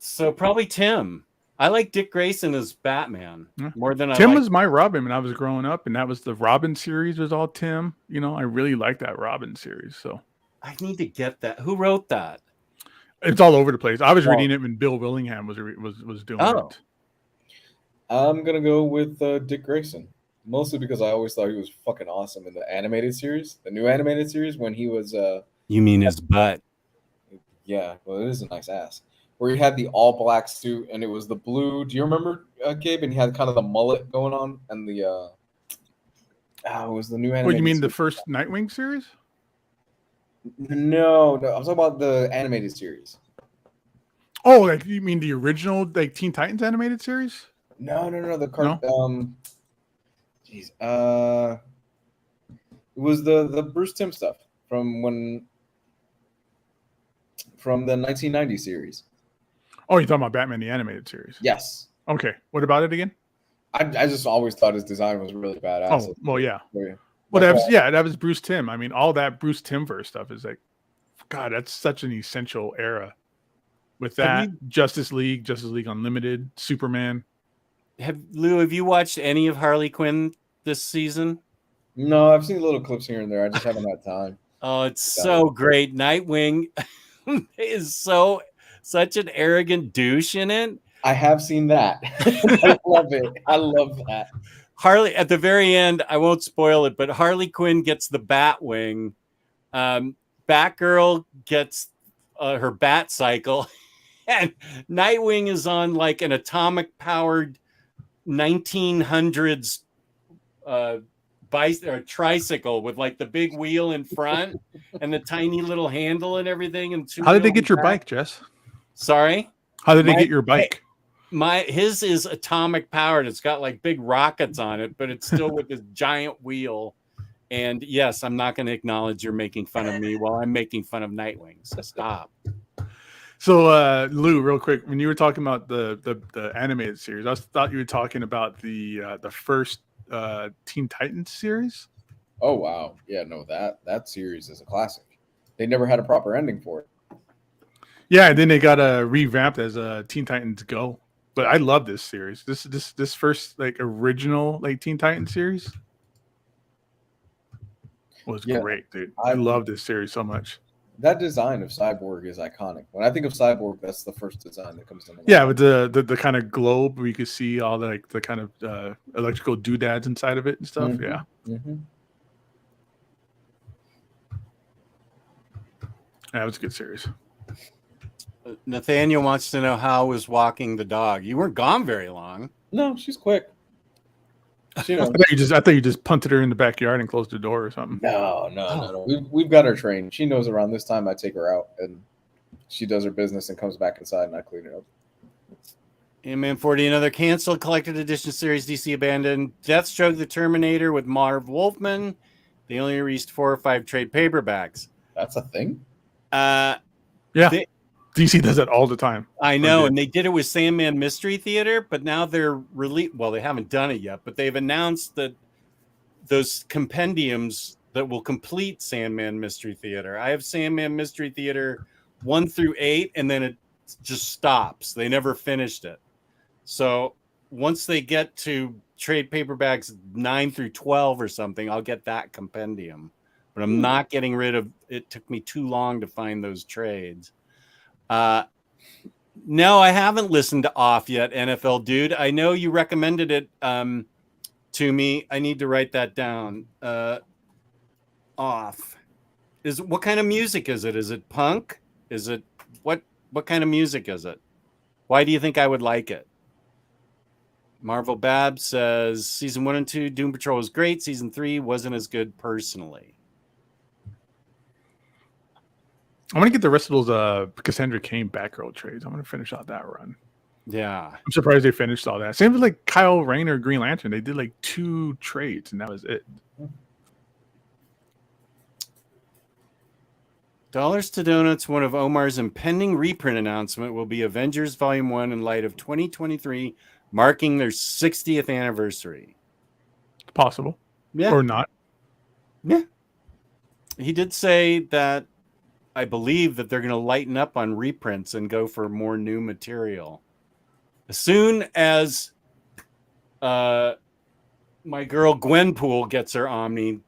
So probably Tim. I like Dick Grayson as Batman more than Tim was my Robin when I was growing up, and that was the Robin series was all Tim. You know, I really like that Robin series. So I need to get that. Who wrote that? It's all over the place. I was reading it when Bill Willingham was doing it. I'm gonna go with Dick Grayson, mostly because I always thought he was fucking awesome in the animated series, the new animated series when he was. You mean his butt? Yeah, well, it is a nice ass. Where he had the all black suit and it was the blue. Do you remember, Gabe? And he had kind of the mullet going on and the. It was the new animated. What, you mean the first Nightwing series? No, I'm talking about the animated series. Oh, like you mean the original like Teen Titans animated series? No. The jeez. It was the Bruce Timm stuff from the 1990 series. Oh, you're talking about Batman the Animated Series? Yes. Okay. What about it again? I just always thought his design was really badass. Oh, well, yeah. That was Bruce Timm. I mean, all that Bruce Timm-verse stuff is like, God, that's such an essential era. With that, Justice League Unlimited, Superman. Have you watched any of Harley Quinn this season? No, I've seen little clips here and there. I just haven't had time. Oh, it's so great. Nightwing is such an arrogant douche in it. I have seen that. I love it. I love that. Harley, at the very end, I won't spoil it, but Harley Quinn gets the Batwing. Batgirl gets her Bat Cycle. And Nightwing is on like an atomic-powered 1900s tricycle with like the big wheel in front and the tiny little handle and everything. And how did they get your bike, Jess? Sorry? How did they get your bike? his is atomic powered. It's got like big rockets on it, but it's still with this giant wheel. And yes, I'm not going to acknowledge you're making fun of me while I'm making fun of Nightwing. So stop. So, Lou, real quick, when you were talking about the animated series, I thought you were talking about the first Teen Titans series. Oh wow, yeah, no, that series is a classic. They never had a proper ending for it. Yeah, and then they got revamped as Teen Titans Go. But I love this series. This first like original like Teen Titans series was great, dude. I love this series so much. That design of Cyborg is iconic. When I think of Cyborg, that's the first design that comes to mind. Yeah, with the kind of globe where you could see all the kind of electrical doodads inside of it and stuff. Mm-hmm. Yeah. Mm-hmm. Yeah, it was a good series. Nathaniel wants to know how was walking the dog. You weren't gone very long. No, she's quick. She knows. I thought you just punted her in the backyard and closed the door or something. No. We've got her trained. She knows around this time I take her out and she does her business and comes back inside and I clean it up. Man 40, another canceled collected edition series DC abandoned. Deathstroke the Terminator with Marv Wolfman. They only released 4 or 5 trade paperbacks. That's a thing? Yeah. DC does that all the time. I know, and they did it with Sandman Mystery Theater, but now they're well, they haven't done it yet, but they've announced that those compendiums that will complete Sandman Mystery Theater. I have Sandman Mystery Theater 1 through 8, and then it just stops. They never finished it. So once they get to trade paperbacks 9 through 12 or something, I'll get that compendium. But I'm not getting rid of it. Took me too long to find those trades. No, I haven't listened to Off yet, NFL dude. I know you recommended it to me. I need to write that down. Off. What kind of music is it? Is it punk? Is it what kind of music is it? Why do you think I would like it? Marvel Bab says season 1 and 2 Doom Patrol was great. Season 3 wasn't as good personally. I want to get the rest of those Cassandra Cain Batgirl trades. I want to finish out that run. Yeah. I'm surprised they finished all that. Same with like Kyle Rayner, Green Lantern. They did like 2 trades and that was it. Dollars to Donuts, one of Omar's impending reprint announcement will be Avengers Volume 1 in light of 2023 marking their 60th anniversary. Possible. Yeah. Or not. Yeah. He did say that I believe that they're going to lighten up on reprints and go for more new material. As soon as my girl Gwenpool gets her Omni,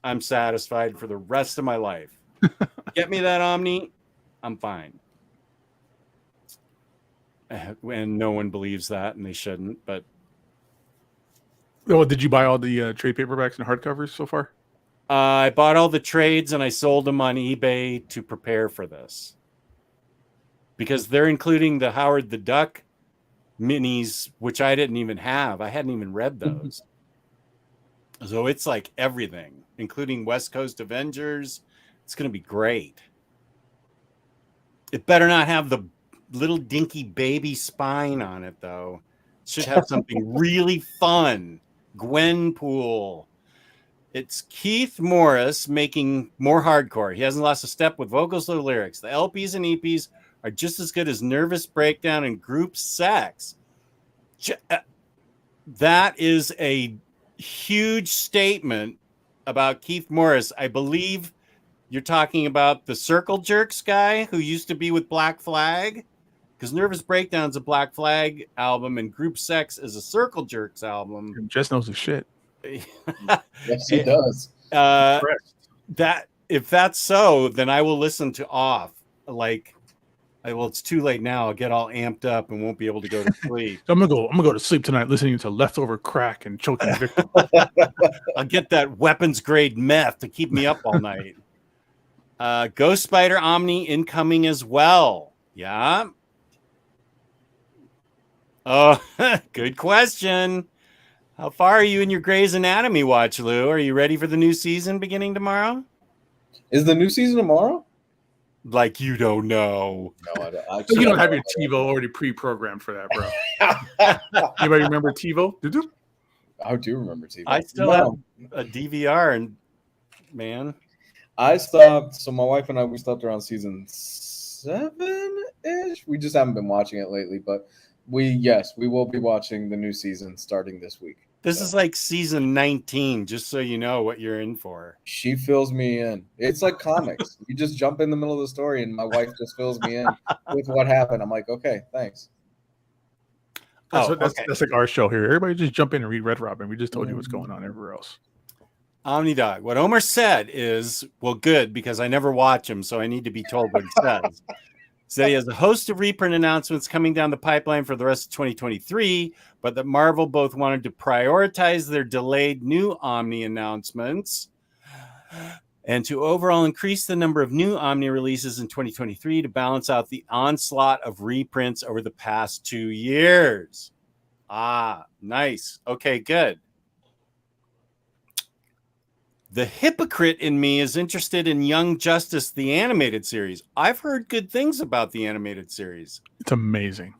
I'm satisfied for the rest of my life. Get me that Omni, I'm fine. And no one believes that, and they shouldn't. But did you buy all the trade paperbacks and hardcovers so far? I bought all the trades and I sold them on eBay to prepare for this. Because they're including the Howard the Duck minis, which I didn't even have. I hadn't even read those. So it's like everything, including West Coast Avengers. It's going to be great. It better not have the little dinky baby spine on it, though. It should have something really fun. Gwenpool. It's Keith Morris making more hardcore. He hasn't lost a step with vocals or lyrics. The LPs and EPs are just as good as Nervous Breakdown and Group Sex. That is a huge statement about Keith Morris. I believe you're talking about the Circle Jerks guy who used to be with Black Flag, because Nervous Breakdown is a Black Flag album and Group Sex is a Circle Jerks album. Jess knows his shit. Yes, he does. That if that's so, then I will listen to Off. It's too late now. I'll get all amped up and won't be able to go to sleep. So I'm gonna go to sleep tonight listening to Leftover Crack and Choking Victim. I'll get that weapons grade meth to keep me up all night. Ghost Spider Omni incoming as well. Yeah. Oh, good question. How far are you in your Grey's Anatomy watch, Lou? Are you ready for the new season beginning tomorrow? Is the new season tomorrow? Like you don't know. No, I don't. So you don't have your TiVo already pre-programmed for that, bro. Anybody remember TiVo? Did you? I do remember TV. I still have a DVR, and man, I stopped. So my wife and I, we stopped around season 7-ish. We just haven't been watching it lately, but we will be watching the new season starting this week. this is like season 19, just so you know what you're in for. She fills me in. It's like comics. You just jump in the middle of the story, and my wife just fills me in with what happened. I'm like, okay, thanks. That's like our show here. Everybody just jump in and read Red Robin. We just told you what's going on everywhere else. Omnidog, what Omar said is, well, good, because I never watch him, so I need to be told what he says. So he has a host of reprint announcements coming down the pipeline for the rest of 2023, but that Marvel both wanted to prioritize their delayed new Omni announcements and to overall increase the number of new Omni releases in 2023 to balance out the onslaught of reprints over the past 2 years. Ah, nice. Okay, good. The hypocrite in me is interested in Young Justice, the animated series. I've heard good things about the animated series. It's amazing.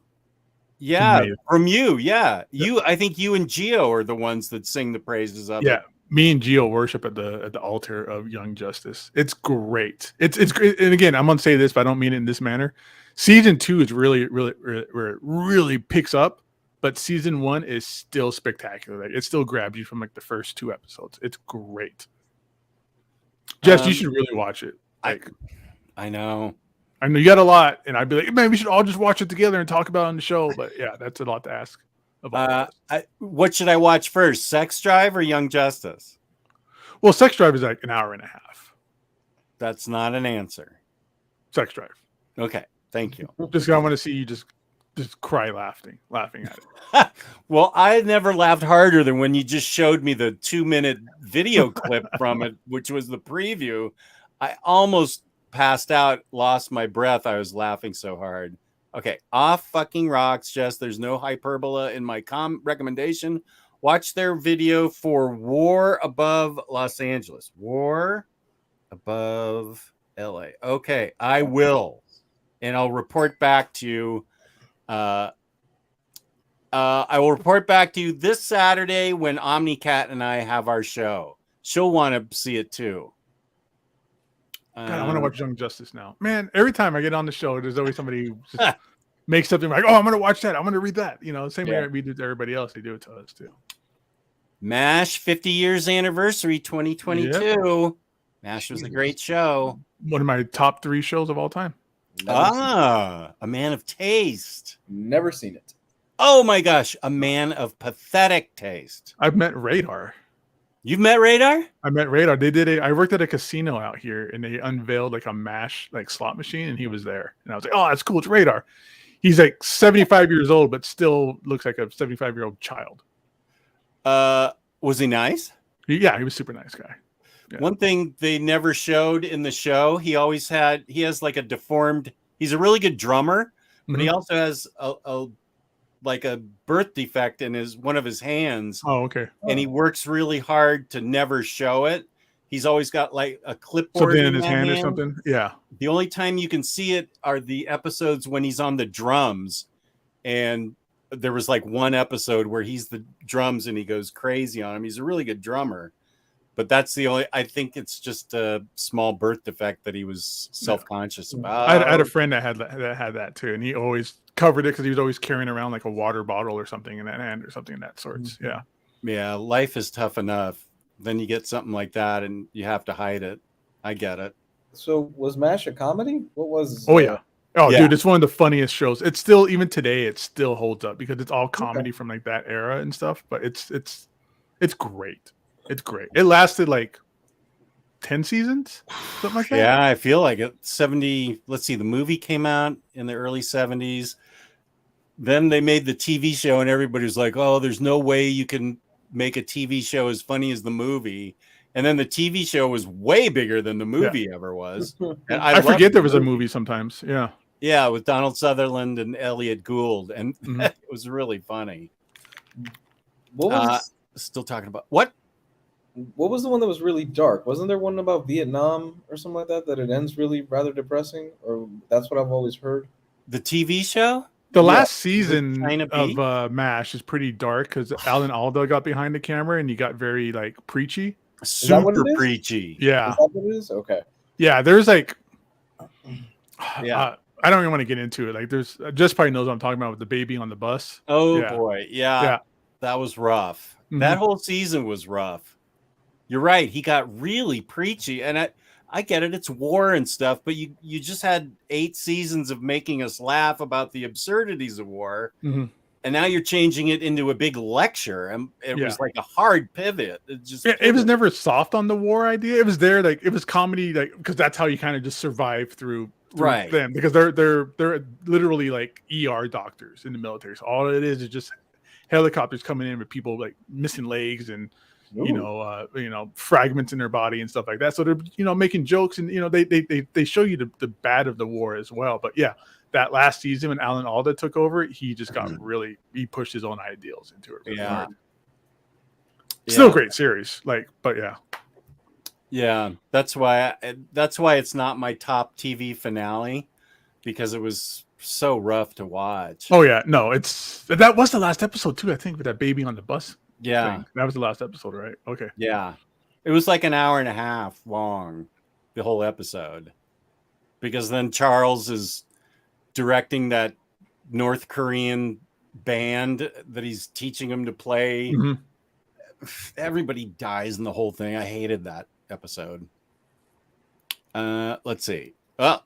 Yeah, amazing. from you. Yeah. I think you and Gio are the ones that sing the praises of it. Yeah. Me and Gio worship at the altar of Young Justice. It's great. It's great. And again, I'm going to say this, but I don't mean it in this manner. Season 2 is really where it really picks up, but season 1 is still spectacular. Like, it still grabs you from like the first 2 episodes. It's great. Jess, you should really watch it. Like, I know you got a lot, and I'd be like, man, we should all just watch it together and talk about it on the show. But yeah, that's a lot to ask. What should I watch first, Sex Drive or Young Justice? Well, Sex Drive is like an hour and a half. That's not an answer. Sex Drive. Okay, thank you. I want to see you just cry laughing at it. Well, I never laughed harder than when you just showed me the 2-minute video clip from it, which was the preview. I almost passed out, lost my breath. I was laughing so hard. Okay, off fucking rocks, Jess. There's no hyperbola in my recommendation. Watch their video for War Above Los Angeles. War Above LA. Okay, I will. And I'll report back to you. I will report back to you this Saturday when OmniCat and I have our show. She'll want to see it too. God, I want to watch Young Justice now. Man, every time I get on the show, there's always somebody who just makes something like, oh, I'm going to watch that. I'm going to read that. You know, same way we do to everybody else. They do it to us too. MASH 50 years anniversary 2022. Yep. MASH was a great show. One of my top 3 shows of all time. A man of taste. Never seen it. Oh my gosh, a man of pathetic taste. I've met Radar. You've met Radar? I met Radar. I worked at a casino out here, and they unveiled like a MASH like slot machine, and he was there. And I was like, oh, that's cool. It's Radar. He's like 75 years old, but still looks like a 75-year-old child. Was he nice? He was a super nice guy. Yeah. One thing they never showed in the show, he has like a deformed, he's a really good drummer, but he also has a birth defect in one of his hands. Oh, okay. And he works really hard to never show it. He's always got like a clipboard in his hand or something. Yeah. The only time you can see it are the episodes when he's on the drums. And there was like one episode where he's the drums and he goes crazy on him. He's a really good drummer. But that's I think it's just a small birth defect that he was self-conscious about. I had a friend that had that too, and he always covered it because he was always carrying around like a water bottle or something in that hand or something of that sorts. Yeah. Yeah, life is tough enough. Then you get something like that and you have to hide it. I get it. So was MASH a comedy? What was? Yeah. Dude, it's one of the funniest shows. It's still, even today, it still holds up because it's all comedy from like that era and stuff. But it's great. It's great. It lasted like 10 seasons, something like that. Yeah, I feel like it. 70. Let's see, the movie came out in the early 70s. Then they made the TV show, and everybody was like, "Oh, there's no way you can make a TV show as funny as the movie." And then the TV show was way bigger than the movie ever was. And I forget there was a movie sometimes. Yeah. Yeah, with Donald Sutherland and Elliot Gould, and it was really funny. What was still talking about what? what was the one that was really dark? Wasn't there one about Vietnam or something like that that it ends really rather depressing? Or that's what I've always heard. The TV show? The Yeah. last season China of Beach? MASH is pretty dark because Alan Alda got behind the camera and he got very like preachy. that what it Super is? preachy. Yeah, Is that what it is? Okay. yeah. There's like, Yeah. I don't even want to get into it. Like, there's Jess probably knows what I'm talking about with the baby on the bus. Oh Yeah. boy. Yeah. Yeah. That was rough. Mhm. That whole season was rough. You're right. He got really preachy. And I get it. It's war and stuff, but you just had 8 seasons of making us laugh about the absurdities of war. Mhm. And now you're changing it into a big lecture. And it Yeah. was like a hard pivot. It just It was never soft on the war idea. It was there, like it was comedy, like because that's how you kind of just survive through Right. them, because they're literally like ER doctors in the military. So all it is just helicopters coming in with people like missing legs and you know fragments in their body and stuff like that. So they're making jokes and they show you the bad of the war as well. But yeah, that last season when Alan Alda took over, he just got really he pushed his own ideals into it. Really hard. Still a great series, but yeah. Yeah, that's why it's not my top TV finale, because it was so rough to watch. Oh yeah, no, that was the last episode too. I think with that baby on the bus. Yeah, thing. That was the last episode, right? Okay. yeah, it was like an hour and a half long, the whole episode, because then Charles is directing that North Korean band that he's teaching him to play. Mhm. Everybody dies in the whole thing. I hated that episode. Let's see. Oh,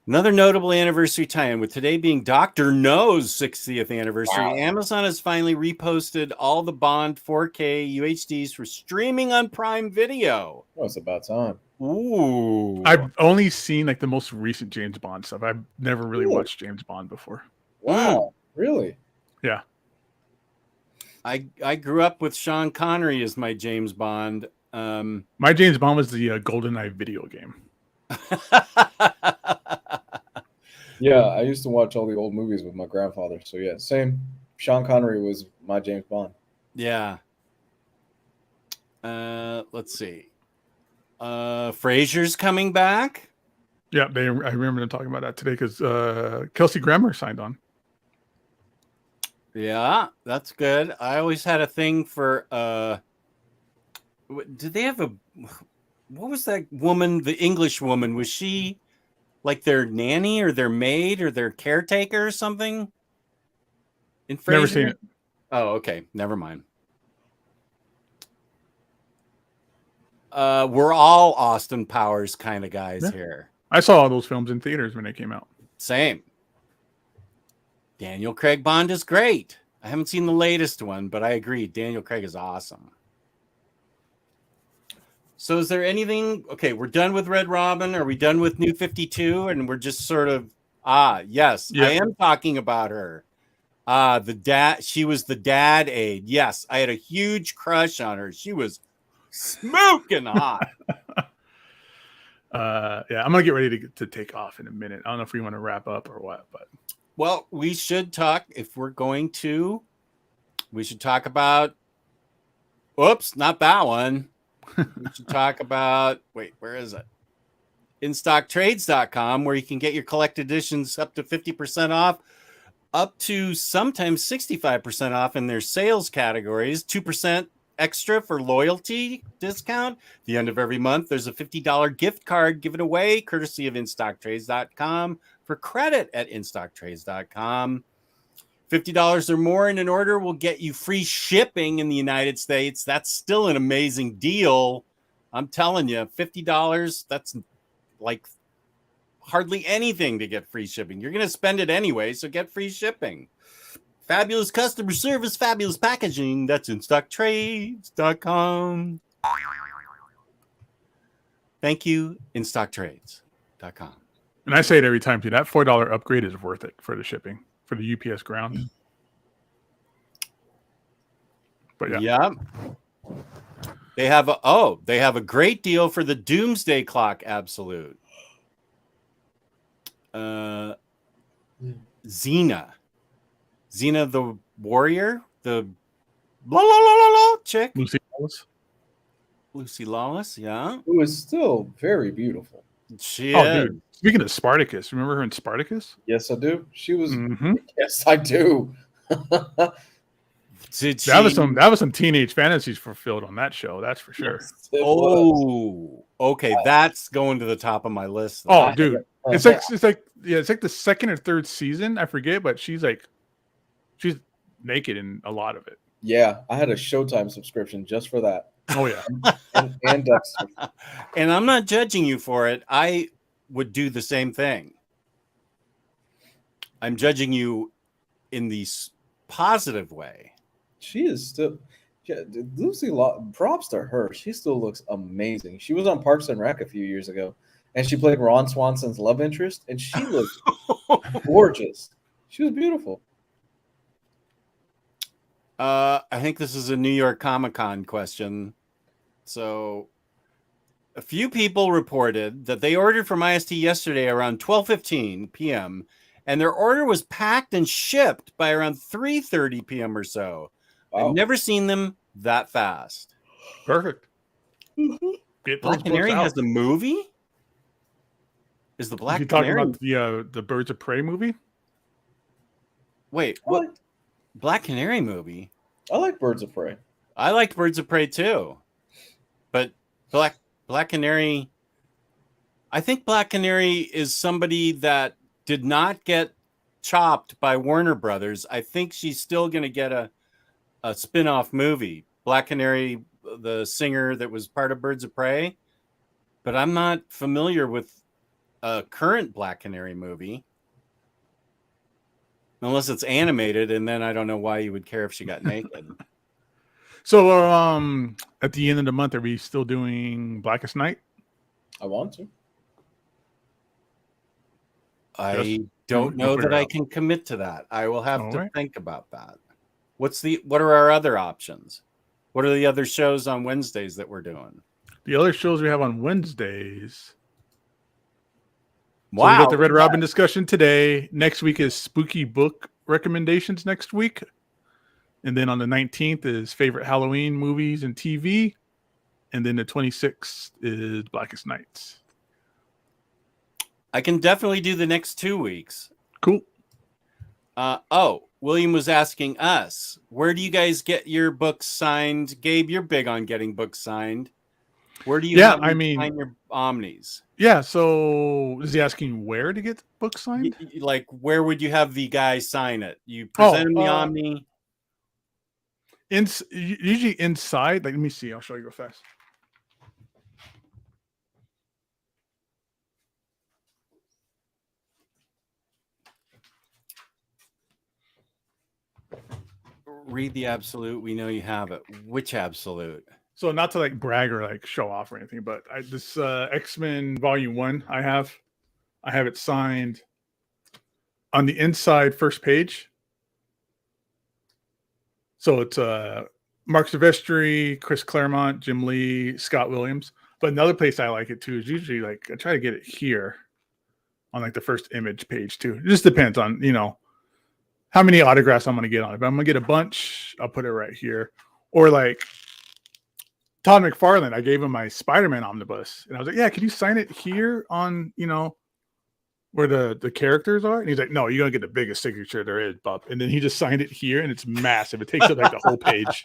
another notable anniversary tie-in, with today being Dr. No's 60th anniversary. Wow. Amazon has finally reposted all the Bond 4K UHDs for streaming on Prime Video. Well, it's about time. Ooh. I've only seen like the most recent James Bond stuff. I've never really Really? watched James Bond before. Wow. Really? Yeah. I grew up with Sean Connery as my James Bond. My James Bond was the GoldenEye video game. Yeah, I used to watch all the old movies with my grandfather. So yeah, same. Sean Connery was my James Bond. Yeah. Let's see. Frasier's coming back. Yeah, I remember them talking about that today because Kelsey Grammer signed on. Yeah, that's good. I always had a thing for did they have what was that woman, the English woman? Was she like their nanny or their maid or their caretaker or something? In Frasier? Never seen it. Oh, okay. Never mind. We're all Austin Powers kind of guys here. I saw all those films in theaters when they came out. Same. Daniel Craig Bond is great. I haven't seen the latest one, but I agree. Daniel Craig is awesome. So is there anything? Okay, we're done with Red Robin. Are we done with New 52? And we're just sort of, yes, Yeah. I am talking about her. The dad, she was the dad aide. Yes, I had a huge crush on her. She was smoking hot. Yeah, I'm gonna get ready to take off in a minute. I don't know if we want to wrap up or what, but Well, we should talk, if we're going to, we should talk about, oops, not that one. We should talk about, wait, where is it? InStockTrades.com, where you can get your collected editions up to 50% off, up to sometimes 65% off in their sales categories, 2% extra for loyalty discount. At the end of every month, there's a $50 gift card given away, courtesy of InStockTrades.com, for credit at InStockTrades.com. $50 or more in an order will get you free shipping in the United States. That's still an amazing deal. I'm telling you, $50, that's like hardly anything to get free shipping. You're going to spend it anyway, so get free shipping. Fabulous customer service, fabulous packaging. That's InStockTrades.com. Thank you, InStockTrades.com. and I say it every time too. That $4 upgrade is worth it for the shipping for the UPS ground. But yeah, Yep. They have a great deal for the Doomsday Clock Absolute. Xena the Warrior, the blah, blah, blah, blah, blah, chick. Lucy Wallace. Lucy Lawless, yeah. Who is still very beautiful. She Oh, is. dude. Speaking of Spartacus, remember her in Spartacus? Yes, I do. She was. Mm-hmm. Yes, I do. Did she? That was some teenage fantasies fulfilled on that show. That's for sure. Yes, it was. Oh, okay. That's going to the top of my list. Oh, dude, it's like the second or third season. I forget, but she's naked in a lot of it. Yeah, I had a Showtime subscription just for that. Oh yeah. And Dexter. And I'm not judging you for it. I would do the same thing. I'm judging you in the positive way. She is still. Yeah, Lucy Law. Props to her. She still looks amazing. She was on Parks and Rec a few years ago, and she played Ron Swanson's love interest, and she looked gorgeous. She was beautiful. I think this is a New York Comic-Con question. So a few people reported that they ordered from IST yesterday around 12:15 p.m. and their order was packed and shipped by around 3:30 p.m. or so. Wow. I've never seen them that fast. Perfect. Get those Black books Canary out. has the movie? Is the Black You talking Canary? about the Birds of Prey movie? Wait, what? Black Canary movie? I like Birds of Prey. I liked Birds of Prey too. But Black Canary, I think Black Canary is somebody that did not get chopped by Warner Brothers. I think she's still going to get a spin-off movie. Black Canary, the singer that was part of Birds of Prey. But I'm not familiar with a current Black Canary movie. Unless it's animated, and then I don't know why you would care if she got naked. So, at the end of the month, are we still doing Blackest Night? I want to. I don't know that I can commit to that. I will have to think about that. What are our other options? What are the other shows on Wednesdays that we're doing? The other shows we have on Wednesdays. Wow. So we got the Red Robin discussion today. Next week is spooky book recommendations next week. And then on the 19th is favorite Halloween movies and TV. And then the 26th is Blackest Nights. I can definitely do the next 2 weeks. Cool. William was asking us, where do you guys get your books signed? Gabe, you're big on getting books signed. Where do you sign your Omnis? Yeah, so is he asking where to get books signed? Like, where would you have the guy sign it? You present him the Omni? Usually inside. Like, let me see. I'll show you real fast. Read the absolute. We know you have it. Which absolute? So not to like brag or like show off or anything, but this X-Men Volume 1 I have it signed on the inside first page. So it's Mark Silvestri, Chris Claremont, Jim Lee, Scott Williams. But another place I like it too is usually like I try to get it here on like the first image page too. It just depends on, how many autographs I'm going to get on it. If I'm going to get a bunch, I'll put it right here. Or like Todd McFarlane, I gave him my Spider-Man omnibus. And I was like, yeah, can you sign it here on, where the characters are? And he's like, no, you're going to get the biggest signature there is, Bub. And then he just signed it here, and it's massive. It takes up like the whole page.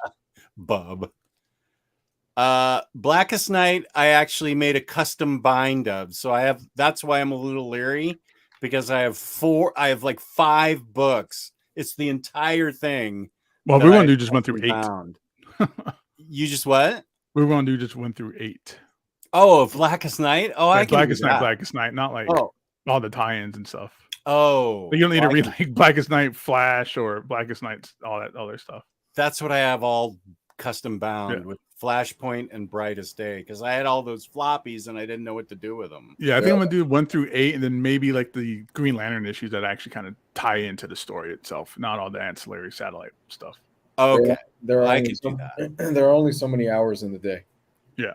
Bub. Blackest Night, I actually made a custom bind of. So that's why I'm a little leery, because I have like 5 books. It's the entire thing. Well, we're going to do just went through 8. You just what? We're going to do just went through 8. Oh, of Blackest Night? Oh, I can Blackest Night, not like all the tie-ins and stuff. Oh. You don't need to read like Blackest Night Flash or Blackest Night, all that other stuff. That's what I have all custom bound with Flashpoint and Brightest Day, because I had all those floppies and I didn't know what to do with them. Yeah, I think I'm going to do 1 through 8 and then maybe like the Green Lantern issues that actually kind of tie into the story itself, not all the ancillary satellite stuff. Okay. I can do that. There are only so many hours in the day. Yeah.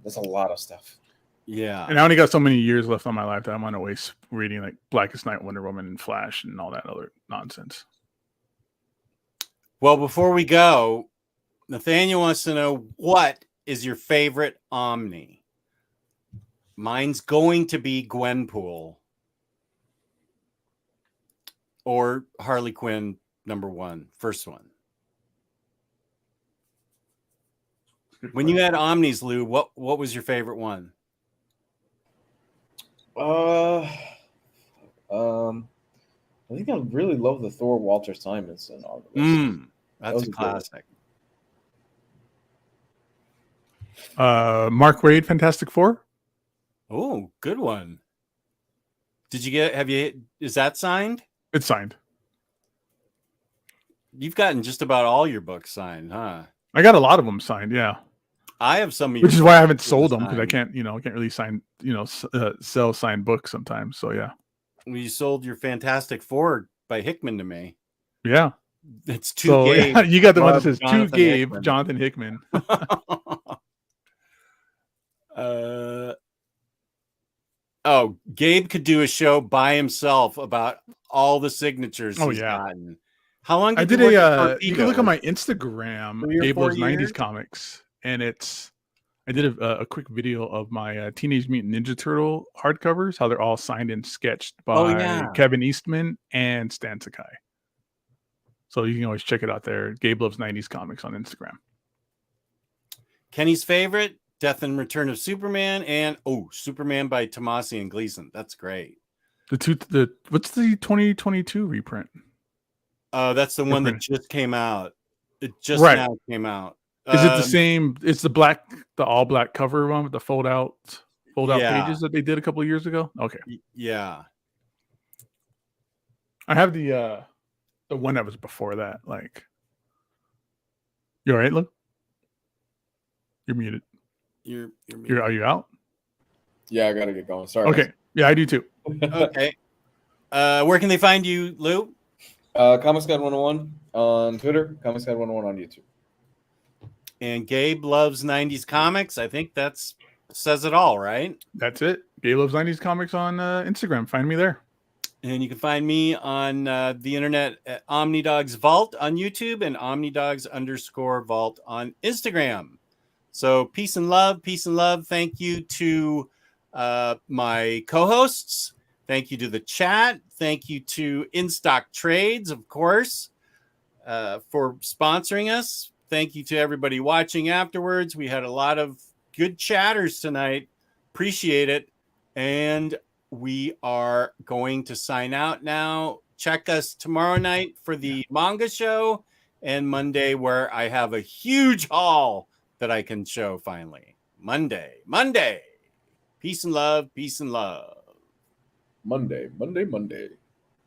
That's a lot of stuff. Yeah. And I only got so many years left on my life that I'm going to waste reading like Blackest Night, Wonder Woman, and Flash and all that other nonsense. Well, before we go, Nathaniel wants to know, what is your favorite Omni? Mine's going to be Gwenpool or Harley Quinn #1, first one. When you had Omnis, Lou, what was your favorite one? I think I really love the Thor Walter Simonson Omnibus. That's a a classic. Mark Waid, Fantastic Four. Oh, good one. Is that signed? It's signed. You've gotten just about all your books signed, huh? I got a lot of them signed. Yeah. I have some of your, which is why I haven't sold them, because I signed. can't really sign, sell signed books sometimes. So yeah. You sold your Fantastic Four by Hickman to me. Yeah. It's to Gabe. Yeah, you got the one that says Jonathan to Gabe, Hickman. Jonathan Hickman. Gabe could do a show by himself about all the signatures he's gotten. How long did I did you work at you can look on my Instagram, 3 or Gabe 4 Loves 90s years? Comics, and I did a quick video of my Teenage Mutant Ninja Turtle hardcovers, how they're all signed and sketched by Kevin Eastman and Stan Sakai. So you can always check it out there. Gabe Loves 90s Comics on Instagram. Kenny's favorite, Death and Return of Superman, and Superman by Tomasi and Gleason. That's great. What's the 2022 reprint? That's the one that just came out. It just Right. now came out. Is it the same? It's the all black cover one with the fold out pages that they did a couple of years ago. Okay. Yeah. I have the one that was before that. Like, you all right, Luke? You're muted. You're muted. Are you out? Yeah, I gotta get going. Sorry. Okay. Yeah, I do too. Okay. Where can they find you, Lou? Comics Guide 101 on Twitter, Comics Guide 101 on YouTube. And Gabe Loves 90s Comics. I think that says it all, right? That's it. Gabe Loves 90s Comics on Instagram. Find me there. And you can find me on the internet at OmniDogs Vault on YouTube and OmniDogs_Vault on Instagram. So peace and love. Thank you to my co-hosts. Thank you to the chat. Thank you to In Stock Trades, of course, for sponsoring us. Thank you to everybody watching afterwards. We had a lot of good chatters tonight. Appreciate it. And we are going to sign out now. Check us tomorrow night for the manga show and Monday, where I have a huge haul that I can show finally. Monday. Peace and love. Monday.